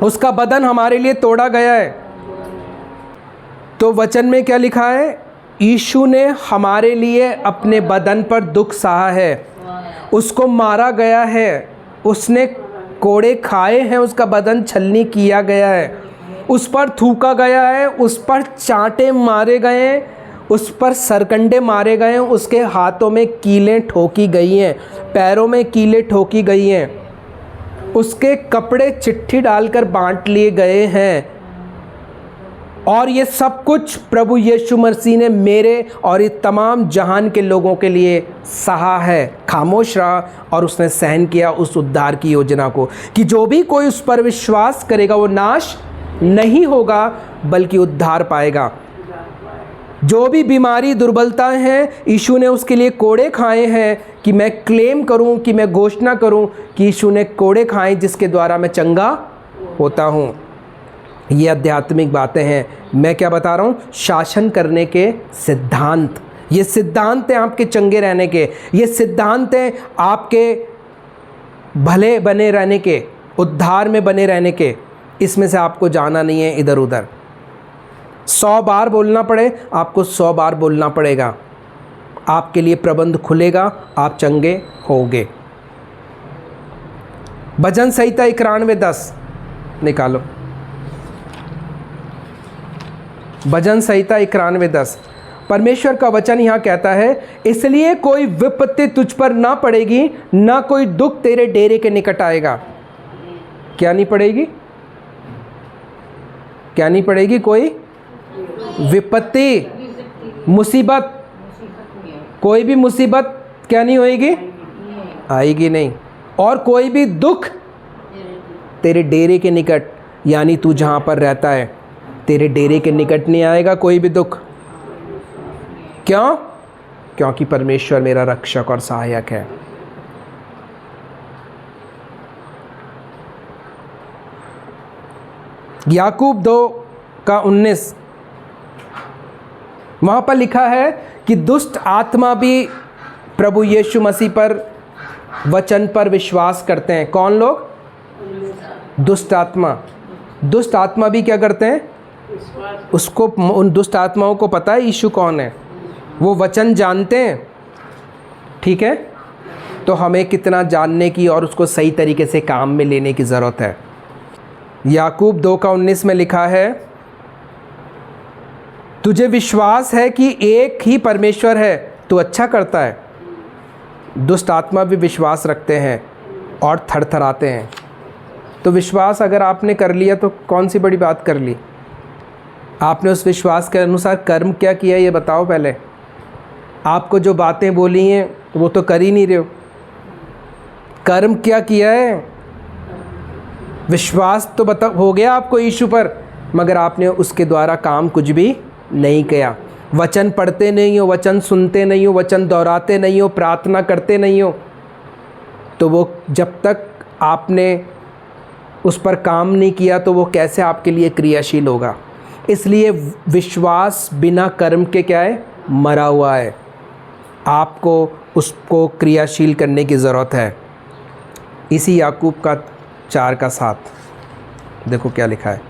उसका बदन हमारे लिए तोड़ा गया है। तो वचन में क्या लिखा है? यीशु ने हमारे लिए अपने बदन पर दुख सहा है, उसको मारा गया है, उसने कोड़े खाए हैं, उसका बदन छलनी किया गया है, उस पर थूका गया है, उस पर चांटे मारे गए हैं, उस पर सरकंडे मारे गए हैं, उसके हाथों में कीलें ठोकी गई हैं, पैरों में कीलें ठोकी गई हैं, उसके कपड़े चिट्ठी डालकर बांट लिए गए हैं। और ये सब कुछ प्रभु यीशु मसीह ने मेरे और इस तमाम जहान के लोगों के लिए सहा है। खामोश रहा और उसने सहन किया उस उद्धार की योजना को, कि जो भी कोई उस पर विश्वास करेगा वो नाश नहीं होगा बल्कि उद्धार पाएगा। जो भी बीमारी दुर्बलता है, यीशु ने उसके लिए कोड़े खाए हैं, कि मैं क्लेम करूं, कि मैं घोषणा करूं कि यीशु ने कोड़े खाए जिसके द्वारा मैं चंगा होता हूं। ये आध्यात्मिक बातें हैं। मैं क्या बता रहा हूं? शासन करने के सिद्धांत। ये सिद्धांत हैं आपके चंगे रहने के, ये सिद्धांत हैं आपके भले बने रहने के, उद्धार में बने रहने के। इसमें से आपको जाना नहीं है इधर उधर। 100 बार बोलना पड़े आपको 100 बार बोलना पड़ेगा। आपके लिए प्रबंध खुलेगा, आप चंगे होगे। भजन संहिता 91:10 निकालो। भजन संहिता 91:10। परमेश्वर का वचन यहाँ कहता है, इसलिए कोई विपत्ति तुझ पर ना पड़ेगी, ना कोई दुख तेरे डेरे के निकट आएगा। क्या नहीं पड़ेगी? क्या नहीं पड़ेगी? कोई विपत्ति, मुसीबत, कोई भी मुसीबत क्या नहीं होएगी? आएगी नहीं। और कोई भी दुख तेरे डेरे के निकट, यानी तू जहाँ पर रहता है तेरे डेरे के निकट नहीं आएगा कोई भी दुख। क्यों? क्योंकि परमेश्वर मेरा रक्षक और सहायक है। याकूब 2:19 वहाँ पर लिखा है कि दुष्ट आत्मा भी प्रभु यीशु मसीह पर वचन पर विश्वास करते हैं। कौन लोग? दुष्ट आत्मा। दुष्ट आत्मा भी क्या करते हैं? उसको, उन दुष्ट आत्माओं को पता है यीशु कौन है, वो वचन जानते हैं। ठीक है, तो हमें कितना जानने की और उसको सही तरीके से काम में लेने की ज़रूरत है। याकूब 2:19 में लिखा है, तुझे विश्वास है कि एक ही परमेश्वर है, तू अच्छा करता है। दुष्ट आत्मा भी विश्वास रखते हैं और थरथराते हैं। तो विश्वास अगर आपने कर लिया तो कौन सी बड़ी बात कर ली। आपने उस विश्वास के अनुसार कर्म क्या किया ये बताओ पहले। आपको जो बातें बोली हैं वो तो कर ही नहीं रहे हो। कर्म क्या किया है? विश्वास तो बता हो गया आपको यीशु पर, मगर आपने उसके द्वारा काम कुछ भी नहीं किया। वचन पढ़ते नहीं हो, वचन सुनते नहीं हो, वचन दोहराते नहीं हो, प्रार्थना करते नहीं हो, तो वो जब तक आपने उस पर काम नहीं किया तो वो कैसे आपके लिए क्रियाशील होगा। इसलिए विश्वास बिना कर्म के क्या है? मरा हुआ है। आपको उसको क्रियाशील करने की ज़रूरत है। इसी याकूब का 4:7 देखो क्या लिखा है।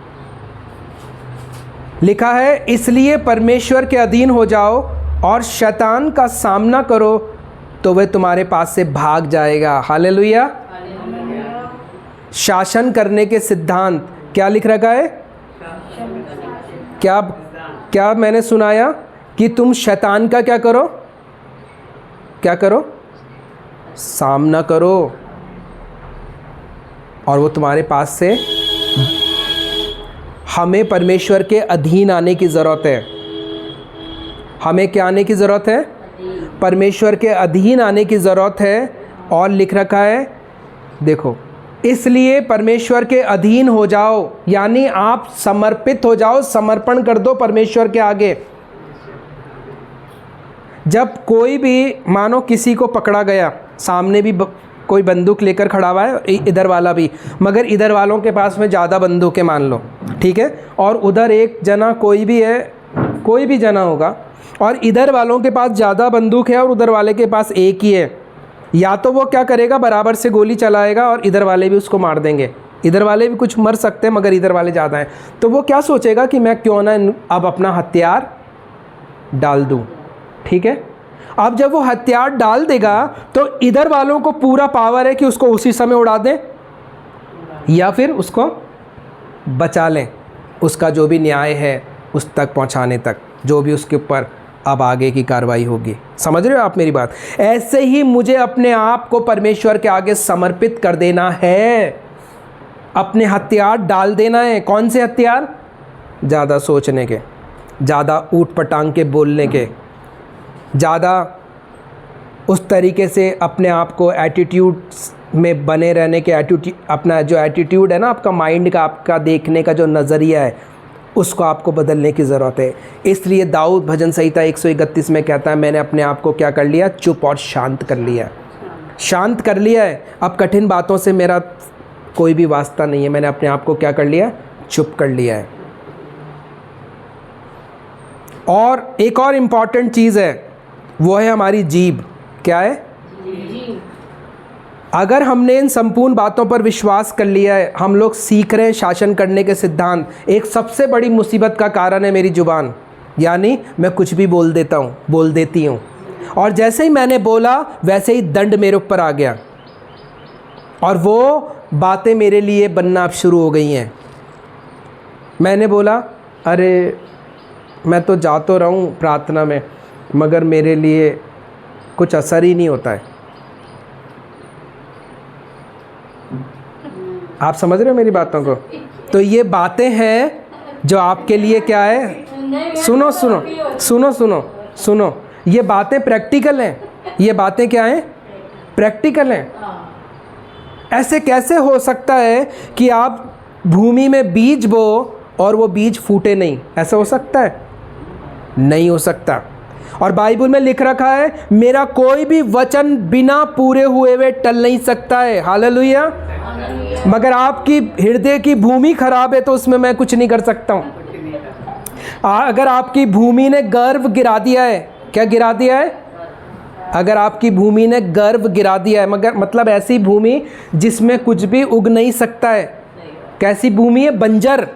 लिखा है, इसलिए परमेश्वर के अधीन हो जाओ और शैतान का सामना करो तो वह तुम्हारे पास से भाग जाएगा। हालेलुया। शासन करने के सिद्धांत क्या लिख रखा है? क्या मैंने सुनाया कि तुम शैतान का क्या करो? क्या करो? सामना करो और वो तुम्हारे पास से। हमें परमेश्वर के अधीन आने की ज़रूरत है। हमें क्या आने की ज़रूरत है? परमेश्वर के अधीन आने की ज़रूरत है। और लिख रखा है देखो, इसलिए परमेश्वर के अधीन हो जाओ, यानी आप समर्पित हो जाओ, समर्पण कर दो परमेश्वर के आगे। जब कोई भी मानो किसी को पकड़ा गया, सामने भी कोई बंदूक लेकर खड़ा हुआ है, इधर वाला भी, मगर इधर वालों के पास में ज़्यादा बंदूकें मान लो, ठीक है, और उधर एक जना कोई भी है, कोई भी जना होगा, और इधर वालों के पास ज़्यादा बंदूक है और उधर वाले के पास एक ही है। या तो वो क्या करेगा, बराबर से गोली चलाएगा और इधर वाले भी उसको मार देंगे। इधर वाले भी कुछ मर सकते हैं मगर इधर वाले ज़्यादा हैं, तो वो क्या सोचेगा कि मैं क्यों ना अब अपना हथियार डाल दूँ, ठीक है। अब जब वो हथियार डाल देगा तो इधर वालों को पूरा पावर है कि उसको उसी समय उड़ा दें या फिर उसको बचा लें, उसका जो भी न्याय है उस तक पहुंचाने तक, जो भी उसके ऊपर अब आगे की कार्रवाई होगी। समझ रहे हो आप मेरी बात? ऐसे ही मुझे अपने आप को परमेश्वर के आगे समर्पित कर देना है, अपने हथियार डाल देना है। कौन से हथियार? ज़्यादा सोचने के, ज़्यादा ऊट पटांग के बोलने के, ज़्यादा उस तरीके से अपने आप को एटीट्यूड में बने रहने के, अपना जो एटीट्यूड है ना, आपका माइंड का, आपका देखने का जो नज़रिया है, उसको आपको बदलने की ज़रूरत है। इसलिए दाऊद भजन संहिता 131 में कहता है, मैंने अपने आप को क्या कर लिया? चुप और शांत कर लिया। शांत कर लिया है। अब कठिन बातों से मेरा कोई भी वास्ता नहीं है। मैंने अपने आप को क्या कर लिया? चुप कर लिया है। और एक और इम्पॉर्टेंट चीज़ है, वो है हमारी जीभ। क्या है? अगर हमने इन संपूर्ण बातों पर विश्वास कर लिया है, हम लोग सीख रहे हैं शासन करने के सिद्धांत। एक सबसे बड़ी मुसीबत का कारण है मेरी जुबान, यानी मैं कुछ भी बोल देती हूँ, और जैसे ही मैंने बोला वैसे ही दंड मेरे ऊपर आ गया और वो बातें मेरे लिए बनना अब शुरू हो गई हैं। मैंने बोला, अरे मैं तो जा तो रहा हूँ प्रार्थना में, मगर मेरे लिए कुछ असर ही नहीं होता है। आप समझ रहे हो मेरी बातों को? तो ये बातें हैं जो आपके लिए क्या है? सुनो सुनो सुनो सुनो सुनो, ये बातें प्रैक्टिकल हैं। ये बातें क्या हैं? प्रैक्टिकल हैं। ऐसे कैसे हो सकता है कि आप भूमि में बीज बो और वो बीज फूटे नहीं? ऐसा हो सकता है? नहीं हो सकता। और बाइबल में लिख रखा है, मेरा कोई भी वचन बिना पूरे हुए हुए टल नहीं सकता है। हालेलुया। मगर आपकी हृदय की भूमि खराब है तो उसमें मैं कुछ नहीं कर सकता हूँ। अगर आपकी भूमि ने गर्व गिरा दिया है, क्या गिरा दिया है? अगर आपकी भूमि ने गर्व गिरा दिया है, मगर मतलब ऐसी भूमि जिसमें कुछ भी उग नहीं सकता है, कैसी भूमि है? बंजर।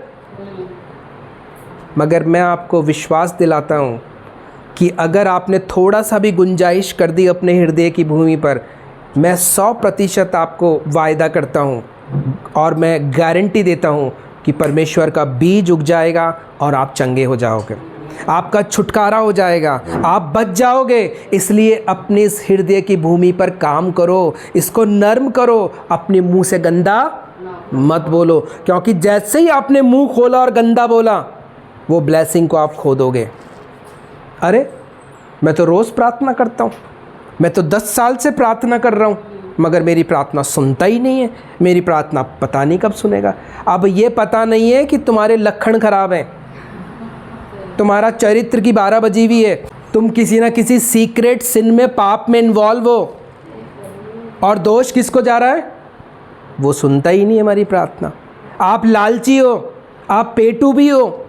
मगर मैं आपको विश्वास दिलाता हूँ कि अगर आपने थोड़ा सा भी गुंजाइश कर दी अपने हृदय की भूमि पर, मैं 100% आपको वायदा करता हूँ और मैं गारंटी देता हूँ कि परमेश्वर का बीज उग जाएगा और आप चंगे हो जाओगे, आपका छुटकारा हो जाएगा, आप बच जाओगे। इसलिए अपने इस हृदय की भूमि पर काम करो, इसको नर्म करो, अपने मुंह से गंदा मत बोलो, क्योंकि जैसे ही आपने मुंह खोला और गंदा बोला, वो ब्लेसिंग को आप खो दोगे। अरे मैं तो रोज़ प्रार्थना करता हूँ, मैं तो 10 साल से प्रार्थना कर रहा हूँ, मगर मेरी प्रार्थना सुनता ही नहीं है, मेरी प्रार्थना पता नहीं कब सुनेगा। अब ये पता नहीं है कि तुम्हारे लक्षण खराब हैं, तुम्हारा चरित्र की 12 बजी हुई है, तुम किसी ना किसी सीक्रेट सिन में, पाप में इन्वॉल्व हो। और दोष किसको जा रहा है? वो सुनता ही नहीं है हमारी प्रार्थना। आप लालची हो, आप पेटू भी हो,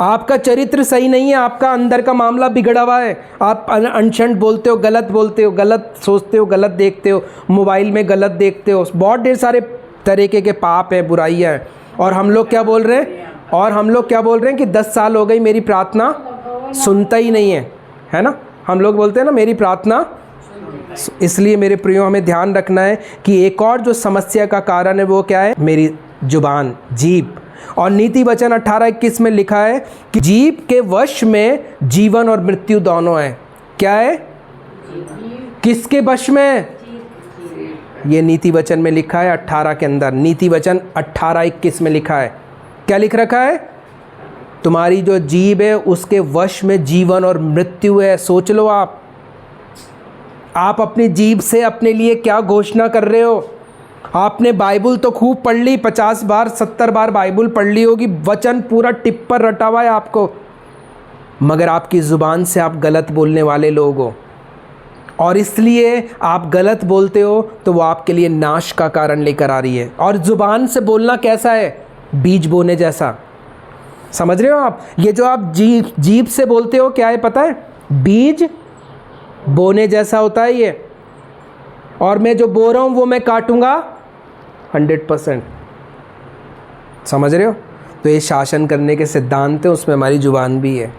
आपका चरित्र सही नहीं है, आपका अंदर का मामला बिगड़ा हुआ है, आप अनशंट बोलते हो, गलत सोचते हो, गलत देखते हो, मोबाइल में गलत देखते हो, बहुत ढेर सारे तरीके के पाप हैं, बुराइयाँ हैं। और हम लोग क्या बोल रहे हैं? कि 10 साल हो गई मेरी प्रार्थना सुनता ही नहीं है ना? हम लोग बोलते हैं ना मेरी प्रार्थना। इसलिए मेरे प्रियो, हमें ध्यान रखना है कि एक और जो समस्या का कारण है वो क्या है? मेरी जुबान, जीभ। और नीति वचन 18:21 में लिखा है कि जीभ के वश में जीवन और मृत्यु दोनों है। क्या है? किसके वश में? ये नीति वचन में लिखा है 18 के अंदर, नीति वचन 18:21 में लिखा है। क्या लिख रखा है? तुम्हारी जो जीभ है उसके वश में जीवन और मृत्यु है। सोच लो आप अपनी जीभ से अपने लिए क्या घोषणा कर रहे हो? आपने बाइबल तो खूब पढ़ ली, 50 बार 70 बार बाइबल पढ़ ली होगी, वचन पूरा टिप पर रटा हुआ है आपको, मगर आपकी ज़ुबान से आप गलत बोलने वाले लोग हो। और इसलिए आप गलत बोलते हो तो वो आपके लिए नाश का कारण लेकर आ रही है। और ज़ुबान से बोलना कैसा है? बीज बोने जैसा। समझ रहे हो आप? ये जो आप जीभ से बोलते हो, क्या है पता है? बीज बोने जैसा होता है ये। और मैं जो बो रहा हूँ वो मैं काटूंगा 100%। समझ रहे हो? तो ये शासन करने के सिद्धांत है, उसमें हमारी जुबान भी है।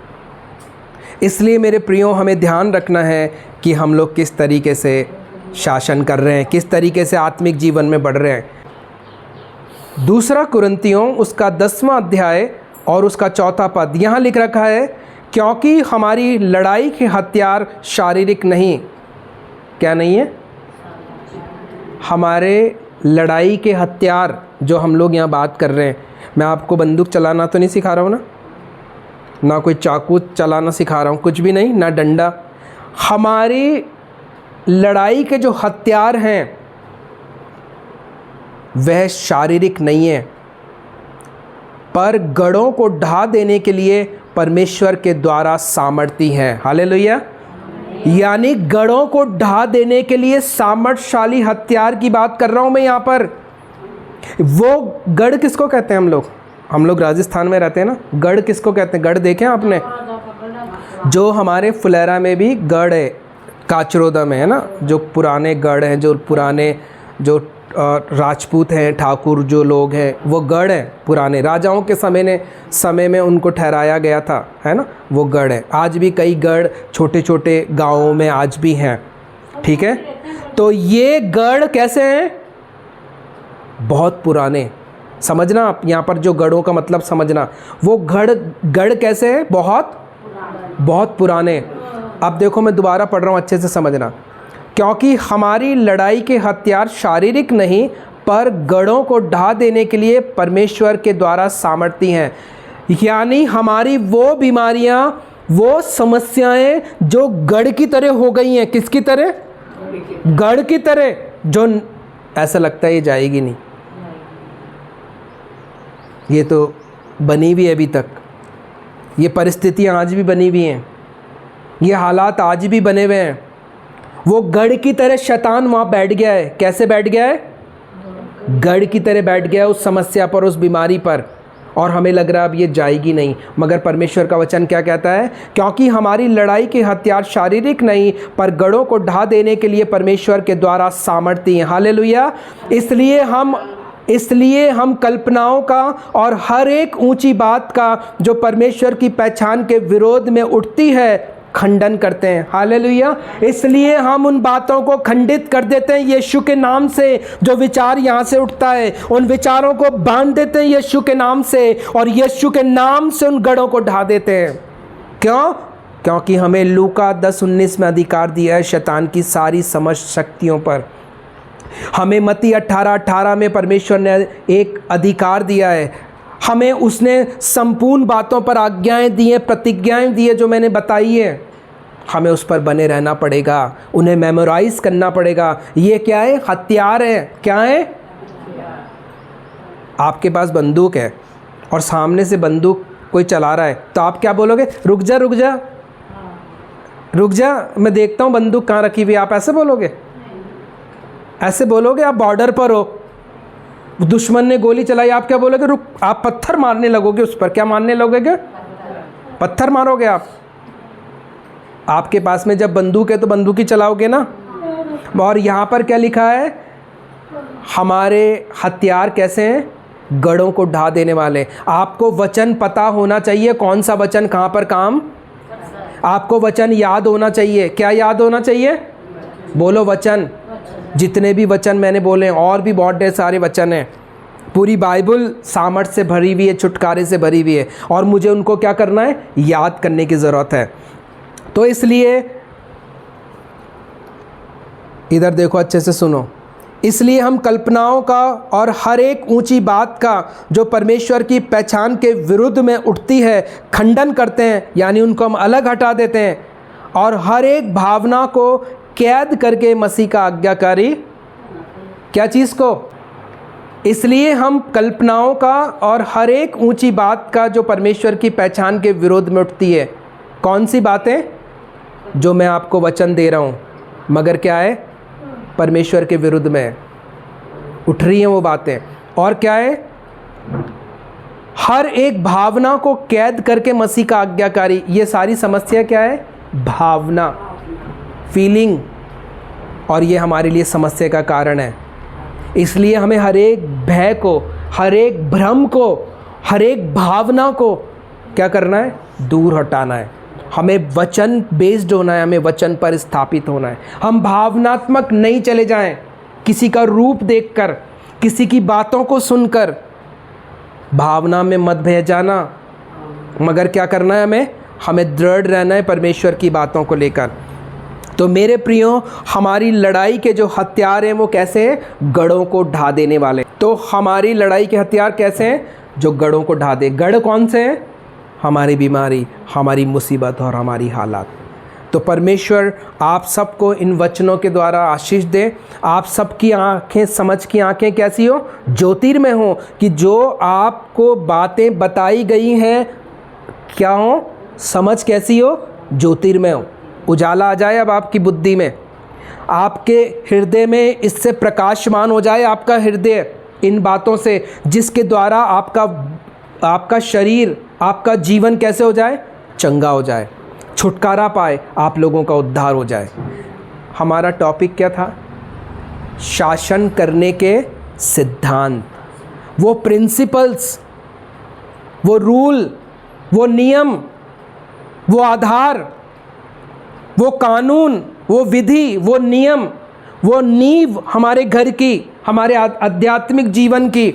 इसलिए मेरे प्रियो, हमें ध्यान रखना है कि हम लोग किस तरीके से शासन कर रहे हैं, किस तरीके से आत्मिक जीवन में बढ़ रहे हैं। दूसरा कुरिन्थियों उसका 10वां अध्याय और उसका 4था पद, यहाँ लिख रखा है, क्योंकि हमारी लड़ाई के हथियार शारीरिक नहीं। क्या नहीं है? हमारे लड़ाई के हथियार जो हम लोग यहाँ बात कर रहे हैं, मैं आपको बंदूक चलाना तो नहीं सिखा रहा हूँ ना कोई चाकू चलाना सिखा रहा हूँ, कुछ भी नहीं, ना डंडा। हमारी लड़ाई के जो हथियार हैं वह शारीरिक नहीं है, पर गढ़ों को ढा देने के लिए परमेश्वर के द्वारा सामर्थी है। हालेलुया। यानी गढ़ों को ढा देने के लिए सामर्थशाली हथियार की बात कर रहा हूं मैं यहाँ पर। वो गढ़ किसको कहते हैं? हम लोग राजस्थान में रहते हैं ना, गढ़ किसको कहते हैं? गढ़ देखे आपने? जो हमारे फुलेरा में भी गढ़ है, काचरोदा में है ना, जो पुराने गढ़ हैं, जो पुराने जो राजपूत हैं, ठाकुर जो लोग हैं, वो गढ़ है पुराने राजाओं के समय में उनको ठहराया गया था, है ना, वो गढ़ है। आज भी कई गढ़ छोटे छोटे गांवों में आज भी हैं। ठीक है, तो ये गढ़ कैसे हैं? बहुत पुराने। समझना आप, यहाँ पर जो गढ़ों का मतलब समझना, वो गढ़ कैसे है? बहुत पुराने। अब देखो मैं दोबारा पढ़ रहा हूँ, अच्छे से समझना। क्योंकि हमारी लड़ाई के हथियार शारीरिक नहीं, पर गढ़ों को ढा देने के लिए परमेश्वर के द्वारा सामर्थी हैं। यानी हमारी वो बीमारियां, वो समस्याएं जो गढ़ की तरह हो गई हैं। किसकी तरह? गढ़ की तरह, जो ऐसा लगता है ये जाएगी नहीं, ये तो बनी हुई है अभी तक, ये परिस्थितियां आज भी बनी हुई हैं, ये हालात आज भी बने हुए हैं। वो गढ़ की तरह शैतान वहाँ बैठ गया है। कैसे बैठ गया है? गढ़ की तरह बैठ गया है उस समस्या पर, उस बीमारी पर, और हमें लग रहा है अब ये जाएगी नहीं। मगर परमेश्वर का वचन क्या कहता है? क्योंकि हमारी लड़ाई के हथियार शारीरिक नहीं, पर गढ़ों को ढा देने के लिए परमेश्वर के द्वारा सामर्थी हैं। हालेलुया। इसलिए हम कल्पनाओं का और हर एक ऊंची बात का जो परमेश्वर की पहचान के विरोध में उठती है, खंडन करते हैं। हालेलुया। इसलिए हम उन बातों को खंडित कर देते हैं यीशु के नाम से। जो विचार यहाँ से उठता है, उन विचारों को बांध देते हैं यीशु के नाम से, और यीशु के नाम से उन गढ़ों को ढा देते हैं। क्यों? क्योंकि हमें लूका 10:19 में अधिकार दिया है शैतान की सारी समस्त शक्तियों पर। हमें मत्ती 18:18 में परमेश्वर ने एक अधिकार दिया है, हमें उसने संपूर्ण बातों पर आज्ञाएं दी हैं, प्रतिज्ञाएं दी है जो मैंने बताई है। हमें उस पर बने रहना पड़ेगा, उन्हें मेमोराइज करना पड़ेगा। ये क्या है? हथियार है। क्या है? आपके पास बंदूक है और सामने से बंदूक कोई चला रहा है, तो आप क्या बोलोगे? रुक जा रुक जा रुक जा, मैं देखता हूँ बंदूक कहाँ रखी हुई। आप ऐसे बोलोगे? ऐसे बोलोगे? आप बॉर्डर पर हो, दुश्मन ने गोली चलाई, आप क्या बोलोगे? रुक। आप पत्थर मारने लगोगे उस पर। क्या मारने लगोगे? पत्थर मारोगे आप। आपके पास में जब बंदूक है तो बंदूक ही चलाओगे ना। और यहाँ पर क्या लिखा है? हमारे हथियार कैसे हैं? गढ़ों को ढा देने वाले। आपको वचन पता होना चाहिए, कौन सा वचन कहाँ पर काम। आपको वचन याद होना चाहिए। क्या याद होना चाहिए? बोलो वचन। जितने भी वचन मैंने बोले, और भी बहुत ढेर सारे वचन हैं। पूरी बाइबल सामर्थ से भरी हुई है, छुटकारे से भरी हुई है, और मुझे उनको क्या करना है? याद करने की ज़रूरत है। तो इसलिए इधर देखो, अच्छे से सुनो। इसलिए हम कल्पनाओं का और हर एक ऊंची बात का जो परमेश्वर की पहचान के विरुद्ध में उठती है खंडन करते हैं, यानी उनको हम अलग हटा देते हैं, और हर एक भावना को कैद करके मसीह का आज्ञाकारी। क्या चीज़ को? इसलिए हम कल्पनाओं का और हर एक ऊंची बात का जो परमेश्वर की पहचान के विरोध में उठती है। कौन सी बातें? जो मैं आपको वचन दे रहा हूँ, मगर क्या है? परमेश्वर के विरुद्ध में उठ रही हैं वो बातें। और क्या है? हर एक भावना को कैद करके मसीह का आज्ञाकारी। ये सारी समस्या क्या है? भावना, फीलिंग, और ये हमारे लिए समस्या का कारण है। इसलिए हमें हर एक भय को, हर एक भ्रम को, हर एक भावना को क्या करना है? दूर हटाना है। हमें वचन बेस्ड होना है, हमें वचन पर स्थापित होना है। हम भावनात्मक नहीं चले जाएं, किसी का रूप देखकर, किसी की बातों को सुनकर भावना में मत बह जाना, मगर क्या करना है? हमें दृढ़ रहना है परमेश्वर की बातों को लेकर। तो मेरे प्रियो, हमारी लड़ाई के जो हथियार हैं वो कैसे हैं? गढ़ों को ढा देने वाले। तो हमारी लड़ाई के हथियार कैसे हैं? जो गढ़ों को ढा दे। गढ़ कौन से हैं? हमारी बीमारी, हमारी मुसीबत और हमारी हालात। तो परमेश्वर आप सबको इन वचनों के द्वारा आशीष दे। आप सबकी आंखें, समझ की आंखें कैसी हो? ज्योतिर्मय हो, कि जो आपको बातें बताई गई हैं क्या हो? समझ कैसी हो? ज्योतिर्मय हो। उजाला आ जाए अब आपकी बुद्धि में, आपके हृदय में, इससे प्रकाशमान हो जाए आपका हृदय इन बातों से, जिसके द्वारा आपका शरीर, आपका जीवन कैसे हो जाए? चंगा हो जाए, छुटकारा पाए, आप लोगों का उद्धार हो जाए। हमारा टॉपिक क्या था? शासन करने के सिद्धांत, वो प्रिंसिपल्स, वो रूल, वो नियम, वो आधार, वो कानून, वो विधि, वो नियम, वो नींव हमारे घर की, हमारे आध्यात्मिक जीवन की,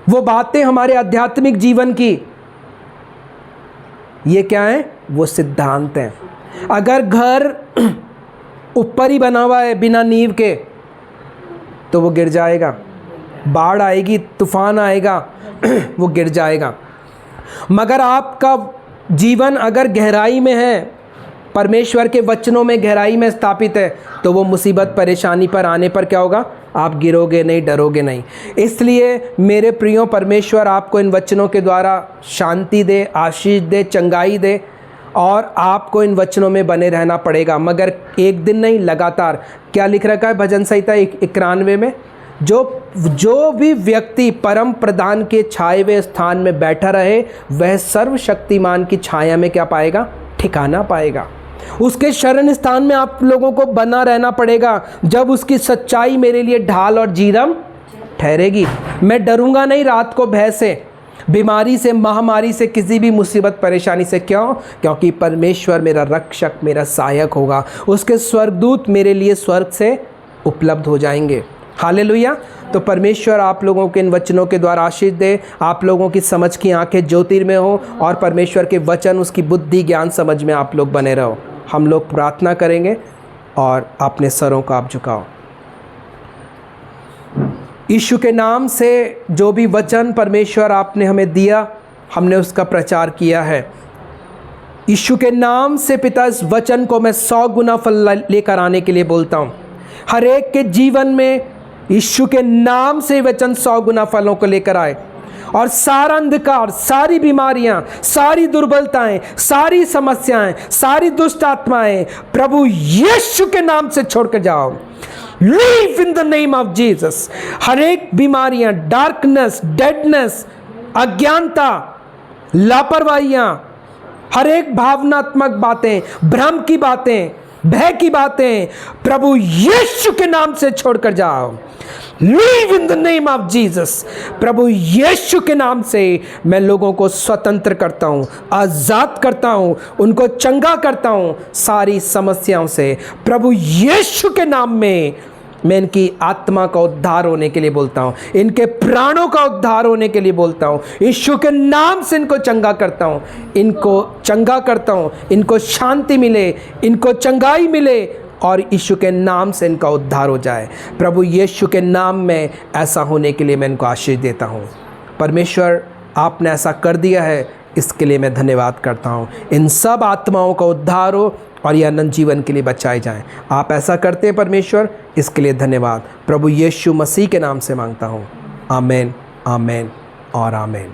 वो बातें हमारे आध्यात्मिक जीवन की। ये क्या है? वो सिद्धांत हैं। अगर घर ऊपर ही बना हुआ है बिना नींव के, तो वो गिर जाएगा। बाढ़ आएगी, तूफान आएगा, वो गिर जाएगा। मगर आपका जीवन अगर गहराई में है, परमेश्वर के वचनों में गहराई में स्थापित है, तो वो मुसीबत परेशानी पर आने पर क्या होगा? आप गिरोगे नहीं, डरोगे नहीं। इसलिए मेरे प्रियो, परमेश्वर आपको इन वचनों के द्वारा शांति दे, आशीष दे, चंगाई दे, और आपको इन वचनों में बने रहना पड़ेगा, मगर एक दिन नहीं, लगातार। क्या लिख रखा है भजन संहिता 91 में? जो भी व्यक्ति परम प्रधान के छाए हुए स्थान में बैठा रहे, वह सर्वशक्तिमान की छाया में क्या पाएगा? ठिकाना पाएगा। उसके शरण स्थान में आप लोगों को बना रहना पड़ेगा, जब उसकी सच्चाई मेरे लिए ढाल और जीरम ठहरेगी। मैं डरूंगा नहीं रात को भय से, बीमारी से, महामारी से, किसी भी मुसीबत परेशानी से। क्यों? क्योंकि परमेश्वर मेरा रक्षक, मेरा सहायक होगा। उसके स्वर्गदूत मेरे लिए स्वर्ग से उपलब्ध हो जाएंगे। हालेलुया। तो परमेश्वर आप लोगों के इन वचनों के द्वारा आशीष दे, आप लोगों की समझ की आंखें ज्योतिर्मय हो, और परमेश्वर के वचन, उसकी बुद्धि, ज्ञान, समझ में आप लोग बने रहो। हम लोग प्रार्थना करेंगे और अपने सरों को आप झुकाओ। यीशु के नाम से जो भी वचन परमेश्वर आपने हमें दिया, हमने उसका प्रचार किया है। यीशु के नाम से पिता इस वचन को मैं 100 गुना फल लेकर आने के लिए बोलता हूँ। हर एक के जीवन में यीशु के नाम से वचन 100 गुना फलों को लेकर आए, और सारा अंधकार, सारी बीमारियां, सारी दुर्बलताएं, सारी समस्याएं, सारी दुष्ट आत्माएं प्रभु यीशु के नाम से छोड़कर जाओ। Leave in the name of Jesus. हर एक बीमारियां, डार्कनेस, डेडनेस, अज्ञानता, लापरवाहियां, हर एक भावनात्मक बातें, भ्रम की बातें, भय की बातें प्रभु यीशु के नाम से छोड़कर जाओ। Leave in the name of Jesus. प्रभु यीशु के नाम से मैं लोगों को स्वतंत्र करता हूँ, आज़ाद करता हूँ, उनको चंगा करता हूँ सारी समस्याओं से। प्रभु यीशु के नाम में मैं इनकी आत्मा का उद्धार होने के लिए बोलता हूँ, इनके प्राणों का उद्धार होने के लिए बोलता हूँ। यीशु के नाम से इनको चंगा करता हूँ, इनको चंगा करता हूँ, इनको शांति मिले, इनको चंगाई मिले, और यीशु के नाम से इनका उद्धार हो जाए। प्रभु यीशु के नाम में ऐसा होने के लिए मैं इनको आशीष देता हूँ। परमेश्वर, आपने ऐसा कर दिया है, इसके लिए मैं धन्यवाद करता हूँ। इन सब आत्माओं का उद्धार हो और ये अनंत जीवन के लिए बचाए जाएं। आप ऐसा करते हैं परमेश्वर, इसके लिए धन्यवाद। प्रभु यीशु मसीह के नाम से मांगता हूँ। आमीन, आमीन और आमीन।